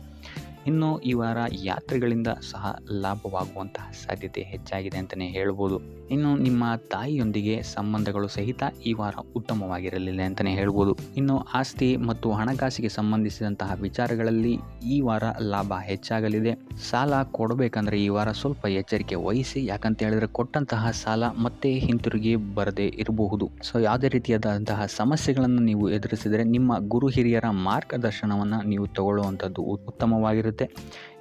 ಇನ್ನು ಈ ವಾರ ಯಾತ್ರೆಗಳಿಂದ ಸಹ ಲಾಭವಾಗುವಂತಹ ಸಾಧ್ಯತೆ ಹೆಚ್ಚಾಗಿದೆ ಅಂತಲೇ ಹೇಳ್ಬೋದು. ಇನ್ನು ನಿಮ್ಮ ತಾಯಿಯೊಂದಿಗೆ ಸಂಬಂಧಗಳು ಸಹಿತ ಈ ವಾರ ಉತ್ತಮವಾಗಿರಲಿಲ್ಲ ಅಂತಲೇ ಹೇಳ್ಬೋದು. ಇನ್ನು ಆಸ್ತಿ ಮತ್ತು ಹಣಕಾಸಿಗೆ ಸಂಬಂಧಿಸಿದಂತಹ ವಿಚಾರಗಳಲ್ಲಿ ಈ ವಾರ ಲಾಭ ಹೆಚ್ಚಾಗಲಿದೆ. ಸಾಲ ಕೊಡಬೇಕಂದ್ರೆ ಈ ವಾರ ಸ್ವಲ್ಪ ಎಚ್ಚರಿಕೆ ವಹಿಸಿ. ಯಾಕಂತ ಹೇಳಿದ್ರೆ ಕೊಟ್ಟಂತಹ ಸಾಲ ಮತ್ತೆ ಹಿಂತಿರುಗಿ ಬರದೇ ಇರಬಹುದು. ಸೊ ಯಾವುದೇ ರೀತಿಯಾದಂತಹ ಸಮಸ್ಯೆಗಳನ್ನು ನೀವು ಎದುರಿಸಿದರೆ ನಿಮ್ಮ ಗುರು ಹಿರಿಯರ ಮಾರ್ಗದರ್ಶನವನ್ನು ನೀವು ತಗೊಳ್ಳುವಂಥದ್ದು ಉತ್ತಮವಾಗಿರುತ್ತೆ.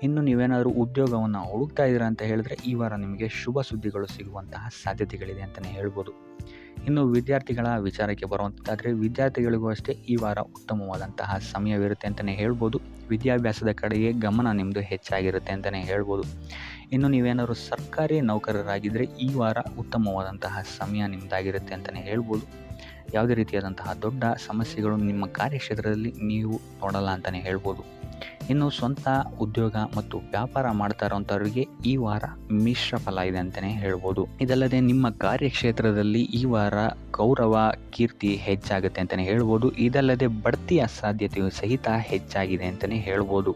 ಇನ್ನು ನೀವೇನಾದರೂ ಉದ್ಯೋಗವನ್ನು ಹುಡುಕ್ತಾ ಇದ್ದೀರಾ ಅಂತ ಹೇಳಿದ್ರೆ ಈ ವಾರ ನಿಮಗೆ ಶುಭ ಸುದ್ದಿಗಳು ಸಿಗುವಂತಹ ಸಾಧ್ಯತೆಗಳಿದೆ ಅಂತಲೇ ಹೇಳ್ಬೋದು. ಇನ್ನು ವಿದ್ಯಾರ್ಥಿಗಳ ವಿಚಾರಕ್ಕೆ ಬರುವಂಥದ್ದಾದರೆ ವಿದ್ಯಾರ್ಥಿಗಳಿಗೂ ಅಷ್ಟೇ ಈ ವಾರ ಉತ್ತಮವಾದಂತಹ ಸಮಯವಿರುತ್ತೆ ಅಂತಲೇ ಹೇಳ್ಬೋದು. ವಿದ್ಯಾಭ್ಯಾಸದ ಕಡೆಗೆ ಗಮನ ನಿಮ್ಮದು ಹೆಚ್ಚಾಗಿರುತ್ತೆ ಅಂತಲೇ ಹೇಳ್ಬೋದು. ಇನ್ನು ನೀವೇನಾದರೂ ಸರ್ಕಾರಿ ನೌಕರರಾಗಿದ್ದರೆ ಈ ವಾರ ಉತ್ತಮವಾದಂತಹ ಸಮಯ ನಿಮ್ಮದಾಗಿರುತ್ತೆ ಅಂತಲೇ ಹೇಳ್ಬೋದು. ಯಾವುದೇ ರೀತಿಯಾದಂತಹ ದೊಡ್ಡ ಸಮಸ್ಯೆಗಳು ನಿಮ್ಮ ಕಾರ್ಯಕ್ಷೇತ್ರದಲ್ಲಿ ನೀವು ನೋಡಲ್ಲ ಅಂತಲೇ ಹೇಳ್ಬೋದು. ಇನ್ನು ಸ್ವಂತ ಉದ್ಯೋಗ ಮತ್ತು ವ್ಯಾಪಾರ ಮಾಡ್ತಾ ಇರೋಂಥವ್ರಿಗೆ ಈ ವಾರ ಮಿಶ್ರ ಫಲ ಇದೆ ಅಂತಲೇ ಹೇಳ್ಬೋದು. ಇದಲ್ಲದೆ ನಿಮ್ಮ ಕಾರ್ಯಕ್ಷೇತ್ರದಲ್ಲಿ ಈ ವಾರ ಗೌರವ ಕೀರ್ತಿ ಹೆಚ್ಚಾಗುತ್ತೆ ಅಂತಲೇ ಹೇಳ್ಬೋದು. ಇದಲ್ಲದೆ ಬಡ್ತಿಯ ಸಾಧ್ಯತೆಯು ಸಹಿತ ಹೆಚ್ಚಾಗಿದೆ ಅಂತಲೇ ಹೇಳ್ಬೋದು.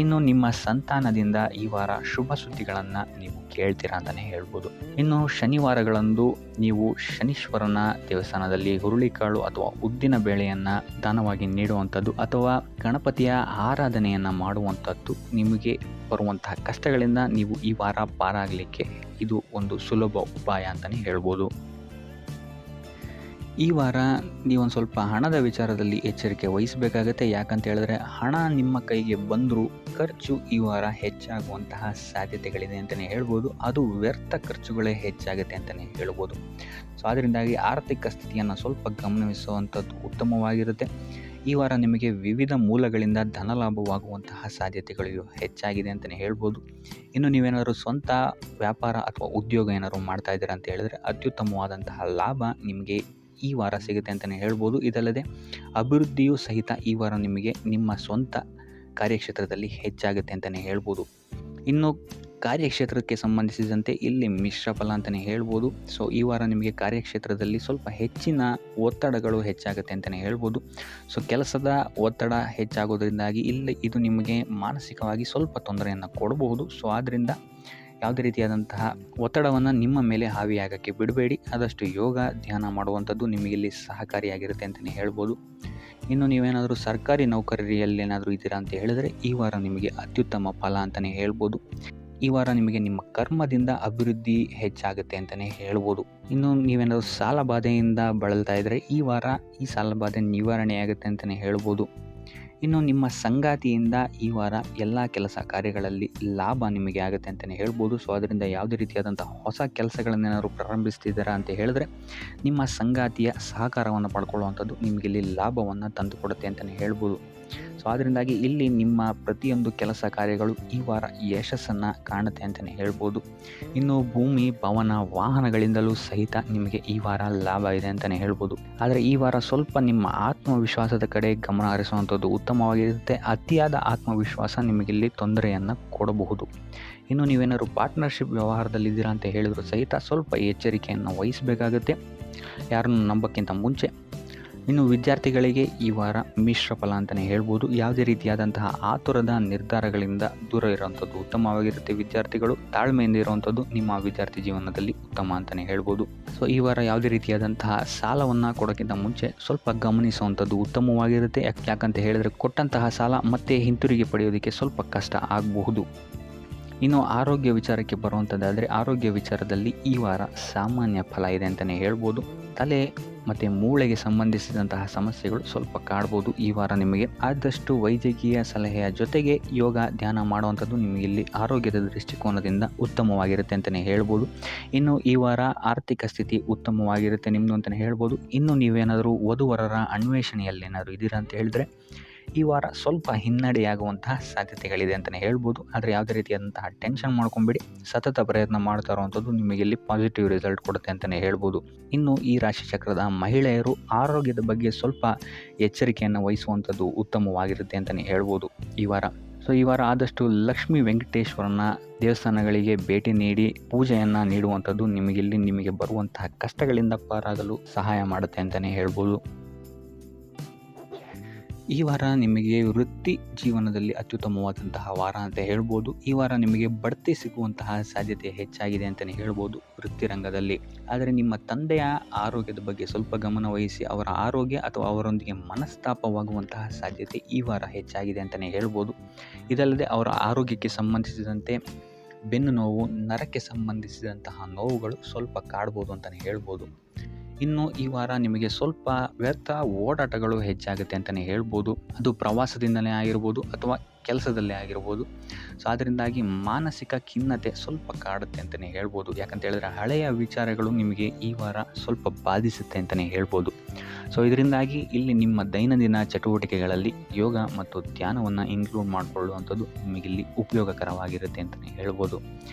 ಇನ್ನು ನಿಮ್ಮ ಸಂತಾನದಿಂದ ಈ ವಾರ ಶುಭ ಸುದ್ದಿಗಳನ್ನು ನೀವು ಕೇಳ್ತೀರಾ ಅಂತಲೇ ಹೇಳ್ಬೋದು. ಇನ್ನು ಶನಿವಾರಗಳಂದು ನೀವು ಶನೀಶ್ವರನ ದೇವಸ್ಥಾನದಲ್ಲಿ ಹುರುಳಿಕಾಳು ಅಥವಾ ಉದ್ದಿನ ಬೇಳೆಯನ್ನು ದಾನವಾಗಿ ನೀಡುವಂಥದ್ದು ಅಥವಾ ಗಣಪತಿಯ ಆರಾಧನೆಯನ್ನು ಮಾಡುವಂಥದ್ದು ನಿಮಗೆ ಬರುವಂತಹ ಕಷ್ಟಗಳಿಂದ ನೀವು ಈ ವಾರ ಪಾರಾಗಲಿಕ್ಕೆ ಇದು ಒಂದು ಸುಲಭ ಉಪಾಯ ಅಂತಲೇ ಹೇಳ್ಬೋದು. ಈ ವಾರ ನೀವೊಂದು ಸ್ವಲ್ಪ ಹಣದ ವಿಚಾರದಲ್ಲಿ ಎಚ್ಚರಿಕೆ ವಹಿಸಬೇಕಾಗತ್ತೆ. ಯಾಕಂತ ಹೇಳಿದ್ರೆ ಹಣ ನಿಮ್ಮ ಕೈಗೆ ಬಂದರೂ ಖರ್ಚು ಈ ವಾರ ಹೆಚ್ಚಾಗುವಂತಹ ಸಾಧ್ಯತೆಗಳಿದೆ ಅಂತಲೇ ಹೇಳ್ಬೋದು. ಅದು ವ್ಯರ್ಥ ಖರ್ಚುಗಳೇ ಹೆಚ್ಚಾಗುತ್ತೆ ಅಂತಲೇ ಹೇಳ್ಬೋದು. ಸೊ ಅದರಿಂದಾಗಿ ಆರ್ಥಿಕ ಸ್ಥಿತಿಯನ್ನು ಸ್ವಲ್ಪ ಗಮನಿಸುವಂಥದ್ದು ಉತ್ತಮವಾಗಿರುತ್ತೆ. ಈ ವಾರ ನಿಮಗೆ ವಿವಿಧ ಮೂಲಗಳಿಂದ ಧನಲಾಭವಾಗುವಂತಹ ಸಾಧ್ಯತೆಗಳು ಹೆಚ್ಚಾಗಿದೆ ಅಂತಲೇ ಹೇಳ್ಬೋದು. ಇನ್ನು ನೀವೇನಾದರೂ ಸ್ವಂತ ವ್ಯಾಪಾರ ಅಥವಾ ಉದ್ಯೋಗ ಏನಾದರೂ ಮಾಡ್ತಾ ಇದ್ದೀರಾ ಅಂತ ಹೇಳಿದ್ರೆ ಅತ್ಯುತ್ತಮವಾದಂತಹ ಲಾಭ ನಿಮಗೆ ಈ ವಾರ ಸಿಗುತ್ತೆ ಅಂತಲೇ ಹೇಳ್ಬೋದು. ಇದಲ್ಲದೆ ಅಭಿವೃದ್ಧಿಯೂ ಸಹಿತ ಈ ವಾರ ನಿಮಗೆ ನಿಮ್ಮ ಸ್ವಂತ ಕಾರ್ಯಕ್ಷೇತ್ರದಲ್ಲಿ ಹೆಚ್ಚಾಗುತ್ತೆ ಅಂತಲೇ ಹೇಳ್ಬೋದು. ಇನ್ನು ಕಾರ್ಯಕ್ಷೇತ್ರಕ್ಕೆ ಸಂಬಂಧಿಸಿದಂತೆ ಇಲ್ಲಿ ಮಿಶ್ರ ಫಲ ಅಂತಲೇ ಹೇಳ್ಬೋದು. ಸೊ ಈ ವಾರ ನಿಮಗೆ ಕಾರ್ಯಕ್ಷೇತ್ರದಲ್ಲಿ ಸ್ವಲ್ಪ ಹೆಚ್ಚಿನ ಒತ್ತಡಗಳು ಹೆಚ್ಚಾಗುತ್ತೆ ಅಂತಲೇ ಹೇಳ್ಬೋದು. ಸೊ ಕೆಲಸದ ಒತ್ತಡ ಹೆಚ್ಚಾಗೋದ್ರಿಂದಾಗಿ ಇಲ್ಲಿ ಇದು ನಿಮಗೆ ಮಾನಸಿಕವಾಗಿ ಸ್ವಲ್ಪ ತೊಂದರೆಯನ್ನು ಕೊಡಬಹುದು. ಸೊ ಆದ್ದರಿಂದ ಯಾವುದೇ ರೀತಿಯಾದಂತಹ ಒತ್ತಡವನ್ನು ನಿಮ್ಮ ಮೇಲೆ ಹಾವಿಯಾಗಕ್ಕೆ ಬಿಡಬೇಡಿ. ಆದಷ್ಟು ಯೋಗ ಧ್ಯಾನ ಮಾಡುವಂಥದ್ದು ನಿಮಗಿಲ್ಲಿ ಸಹಕಾರಿಯಾಗಿರುತ್ತೆ ಅಂತಲೇ ಹೇಳ್ಬೋದು. ಇನ್ನು ನೀವೇನಾದರೂ ಸರ್ಕಾರಿ ನೌಕರಿಯಲ್ಲೇನಾದರೂ ಇದ್ದೀರಾ ಅಂತ ಹೇಳಿದರೆ ಈ ವಾರ ನಿಮಗೆ ಅತ್ಯುತ್ತಮ ಫಲ ಅಂತಲೇ ಹೇಳ್ಬೋದು. ಈ ವಾರ ನಿಮಗೆ ನಿಮ್ಮ ಕರ್ಮದಿಂದ ಅಭಿವೃದ್ಧಿ ಹೆಚ್ಚಾಗುತ್ತೆ ಅಂತಲೇ ಹೇಳ್ಬೋದು. ಇನ್ನು ನೀವೇನಾದರೂ ಸಾಲ ಬಾಧೆಯಿಂದ ಬಳಲ್ತಾ ಇದ್ದರೆ ಈ ವಾರ ಈ ಸಾಲ ಬಾಧೆ ನಿವಾರಣೆಯಾಗುತ್ತೆ ಅಂತಲೇ ಹೇಳ್ಬೋದು. ಇನ್ನು ನಿಮ್ಮ ಸಂಗಾತಿಯಿಂದ ಈ ವಾರ ಎಲ್ಲ ಕೆಲಸ ಕಾರ್ಯಗಳಲ್ಲಿ ಲಾಭ ನಿಮಗೆ ಆಗುತ್ತೆ ಅಂತಲೇ ಹೇಳ್ಬೋದು. ಸೊ ಅದರಿಂದ ಯಾವುದೇ ರೀತಿಯಾದಂಥ ಹೊಸ ಕೆಲಸಗಳನ್ನೇನಾದ್ರು ಪ್ರಾರಂಭಿಸ್ತಿದ್ದೀರಾ ಅಂತ ಹೇಳಿದ್ರೆ ನಿಮ್ಮ ಸಂಗಾತಿಯ ಸಹಕಾರವನ್ನು ಪಡ್ಕೊಳ್ಳುವಂಥದ್ದು ನಿಮಗಿಲ್ಲಿ ಲಾಭವನ್ನು ತಂದುಕೊಡುತ್ತೆ ಅಂತಲೇ ಹೇಳ್ಬೋದು. ಸೊ ಅದರಿಂದಾಗಿ ಇಲ್ಲಿ ನಿಮ್ಮ ಪ್ರತಿಯೊಂದು ಕೆಲಸ ಕಾರ್ಯಗಳು ಈ ವಾರ ಯಶಸ್ಸನ್ನು ಕಾಣುತ್ತೆ ಅಂತಲೇ ಹೇಳ್ಬೋದು. ಇನ್ನು ಭೂಮಿ, ಭವನ, ವಾಹನಗಳಿಂದಲೂ ಸಹಿತ ನಿಮಗೆ ಈ ವಾರ ಲಾಭ ಇದೆ ಅಂತಲೇ ಹೇಳ್ಬೋದು. ಆದರೆ ಈ ವಾರ ಸ್ವಲ್ಪ ನಿಮ್ಮ ಆತ್ಮವಿಶ್ವಾಸದ ಕಡೆ ಗಮನ ಹರಿಸುವಂಥದ್ದು ಉತ್ತಮವಾಗಿರುತ್ತೆ. ಅತಿಯಾದ ಆತ್ಮವಿಶ್ವಾಸ ನಿಮಗಿಲ್ಲಿ ತೊಂದರೆಯನ್ನು ಕೊಡಬಹುದು. ಇನ್ನು ನೀವೇನಾದ್ರು ಪಾರ್ಟ್ನರ್ಶಿಪ್ ವ್ಯವಹಾರದಲ್ಲಿದ್ದೀರಾ ಅಂತ ಹೇಳಿದ್ರು ಸಹಿತ ಸ್ವಲ್ಪ ಎಚ್ಚರಿಕೆಯನ್ನು ವಹಿಸಬೇಕಾಗುತ್ತೆ ಯಾರನ್ನು ನಂಬೋಕ್ಕಿಂತ ಮುಂಚೆ. ಇನ್ನು ವಿದ್ಯಾರ್ಥಿಗಳಿಗೆ ಈ ವಾರ ಮಿಶ್ರ ಫಲ ಅಂತಲೇ ಹೇಳ್ಬೋದು. ಯಾವುದೇ ರೀತಿಯಾದಂತಹ ಆತುರದ ನಿರ್ಧಾರಗಳಿಂದ ದೂರ ಇರುವಂಥದ್ದು ಉತ್ತಮವಾಗಿರುತ್ತೆ. ವಿದ್ಯಾರ್ಥಿಗಳು ತಾಳ್ಮೆಯಿಂದ ಇರುವಂಥದ್ದು ನಿಮ್ಮ ವಿದ್ಯಾರ್ಥಿ ಜೀವನದಲ್ಲಿ ಉತ್ತಮ ಅಂತಲೇ ಹೇಳ್ಬೋದು. ಸೊ ಈ ವಾರ ಯಾವುದೇ ರೀತಿಯಾದಂತಹ ಸಾಲವನ್ನು ಕೊಡೋಕ್ಕಿಂತ ಮುಂಚೆ ಸ್ವಲ್ಪ ಗಮನಿಸುವಂಥದ್ದು ಉತ್ತಮವಾಗಿರುತ್ತೆ. ಯಾಕಂತ ಹೇಳಿದರೆ ಕೊಟ್ಟಂತಹ ಸಾಲ ಮತ್ತೆ ಹಿಂತಿರುಗಿ ಪಡೆಯೋದಕ್ಕೆ ಸ್ವಲ್ಪ ಕಷ್ಟ ಆಗಬಹುದು. ಇನ್ನು ಆರೋಗ್ಯ ವಿಚಾರಕ್ಕೆ ಬರುವಂಥದ್ದಾದರೆ ಆರೋಗ್ಯ ವಿಚಾರದಲ್ಲಿ ಈ ವಾರ ಸಾಮಾನ್ಯ ಫಲ ಇದೆ ಅಂತಲೇ ಹೇಳ್ಬೋದು. ತಲೆ ಮತ್ತು ಮೂಳೆಗೆ ಸಂಬಂಧಿಸಿದಂತಹ ಸಮಸ್ಯೆಗಳು ಸ್ವಲ್ಪ ಕಾಡ್ಬೋದು ಈ ವಾರ ನಿಮಗೆ. ಆದಷ್ಟು ವೈದ್ಯಕೀಯ ಸಲಹೆಯ ಜೊತೆಗೆ ಯೋಗ ಧ್ಯಾನ ಮಾಡುವಂಥದ್ದು ನಿಮಗೆ ಇಲ್ಲಿ ಆರೋಗ್ಯದ ದೃಷ್ಟಿಕೋನದಿಂದ ಉತ್ತಮವಾಗಿರುತ್ತೆ ಅಂತಲೇ ಹೇಳ್ಬೋದು. ಇನ್ನು ಈ ವಾರ ಆರ್ಥಿಕ ಸ್ಥಿತಿ ಉತ್ತಮವಾಗಿರುತ್ತೆ ನಿಮ್ಮದು ಅಂತಲೇ ಹೇಳ್ಬೋದು. ಇನ್ನು ನೀವೇನಾದರೂ ವಧುವರರ ಅನ್ವೇಷಣೆಯಲ್ಲೇನಾದರೂ ಇದ್ದೀರಾ ಅಂತ ಹೇಳಿದ್ರೆ ಈ ವಾರ ಸ್ವಲ್ಪ ಹಿನ್ನಡೆಯಾಗುವಂತಹ ಸಾಧ್ಯತೆಗಳಿದೆ ಅಂತಲೇ ಹೇಳ್ಬೋದು. ಆದರೆ ಯಾವುದೇ ರೀತಿಯಾದಂತಹ ಟೆನ್ಷನ್ ಮಾಡ್ಕೊಂಬೇಡಿ. ಸತತ ಪ್ರಯತ್ನ ಮಾಡ್ತಾ ಇರುವಂಥದ್ದು ನಿಮಗೆ ಇಲ್ಲಿ ಪಾಸಿಟಿವ್ ರಿಸಲ್ಟ್ ಕೊಡುತ್ತೆ ಅಂತಲೇ ಹೇಳ್ಬೋದು. ಇನ್ನು ಈ ರಾಶಿ ಚಕ್ರದ ಮಹಿಳೆಯರು ಆರೋಗ್ಯದ ಬಗ್ಗೆ ಸ್ವಲ್ಪ ಎಚ್ಚರಿಕೆಯನ್ನು ವಹಿಸುವಂಥದ್ದು ಉತ್ತಮವಾಗಿರುತ್ತೆ ಅಂತಲೇ ಹೇಳ್ಬೋದು ಈ ವಾರ. ಸೊ ಈ ವಾರ ಆದಷ್ಟು ಲಕ್ಷ್ಮೀ ವೆಂಕಟೇಶ್ವರನ ದೇವಸ್ಥಾನಗಳಿಗೆ ಭೇಟಿ ನೀಡಿ ಪೂಜೆಯನ್ನು ನೀಡುವಂಥದ್ದು ನಿಮಗೆ ಬರುವಂತಹ ಕಷ್ಟಗಳಿಂದ ಪಾರಾಗಲು ಸಹಾಯ ಮಾಡುತ್ತೆ ಅಂತಲೇ ಹೇಳ್ಬೋದು. ಈ ವಾರ ನಿಮಗೆ ವೃತ್ತಿ ಜೀವನದಲ್ಲಿ ಅತ್ಯುತ್ತಮವಾದಂತಹ ವಾರ ಅಂತ ಹೇಳ್ಬೋದು. ಈ ವಾರ ನಿಮಗೆ ಬಡ್ತಿ ಸಿಗುವಂತಹ ಸಾಧ್ಯತೆ ಹೆಚ್ಚಾಗಿದೆ ಅಂತಲೇ ಹೇಳ್ಬೋದು ವೃತ್ತಿ ರಂಗದಲ್ಲಿ. ಆದರೆ ನಿಮ್ಮ ತಂದೆಯ ಆರೋಗ್ಯದ ಬಗ್ಗೆ ಸ್ವಲ್ಪ ಗಮನ ವಹಿಸಿ ಅವರ ಆರೋಗ್ಯ ಅಥವಾ ಅವರೊಂದಿಗೆ ಮನಸ್ತಾಪವಾಗುವಂತಹ ಸಾಧ್ಯತೆ ಈ ವಾರ ಹೆಚ್ಚಾಗಿದೆ ಅಂತಲೇ ಹೇಳ್ಬೋದು. ಇದಲ್ಲದೆ ಅವರ ಆರೋಗ್ಯಕ್ಕೆ ಸಂಬಂಧಿಸಿದಂತೆ ಬೆನ್ನು ನೋವು, ನರಕ್ಕೆ ಸಂಬಂಧಿಸಿದಂತಹ ನೋವುಗಳು ಸ್ವಲ್ಪ ಕಾಡ್ಬೋದು ಅಂತಲೇ ಹೇಳ್ಬೋದು. ಇನ್ನು ಈ ವಾರ ನಿಮಗೆ ಸ್ವಲ್ಪ ವ್ಯರ್ಥ ಓಡಾಟಗಳು ಹೆಚ್ಚಾಗುತ್ತೆ ಅಂತಲೇ ಹೇಳ್ಬೋದು. ಅದು ಪ್ರವಾಸದಿಂದಲೇ ಆಗಿರ್ಬೋದು ಅಥವಾ ಕೆಲಸದಲ್ಲೇ ಆಗಿರ್ಬೋದು. ಸೊ ಅದರಿಂದಾಗಿ ಮಾನಸಿಕ ಖಿನ್ನತೆ ಸ್ವಲ್ಪ ಕಾಡುತ್ತೆ ಅಂತಲೇ ಹೇಳ್ಬೋದು. ಯಾಕಂತ ಹೇಳಿದ್ರೆ ಹಳೆಯ ವಿಚಾರಗಳು ನಿಮಗೆ ಈ ವಾರ ಸ್ವಲ್ಪ ಬಾಧಿಸುತ್ತೆ ಅಂತಲೇ ಹೇಳ್ಬೋದು. ಸೊ ಇದರಿಂದಾಗಿ ಇಲ್ಲಿ ನಿಮ್ಮ ದೈನಂದಿನ ಚಟುವಟಿಕೆಗಳಲ್ಲಿ ಯೋಗ ಮತ್ತು ಧ್ಯಾನವನ್ನು ಇನ್ಕ್ಲೂಡ್ ಮಾಡಿಕೊಳ್ಳುವಂಥದ್ದು ನಿಮಗಿಲ್ಲಿ ಉಪಯೋಗಕರವಾಗಿರುತ್ತೆ ಅಂತಲೇ ಹೇಳ್ಬೋದು.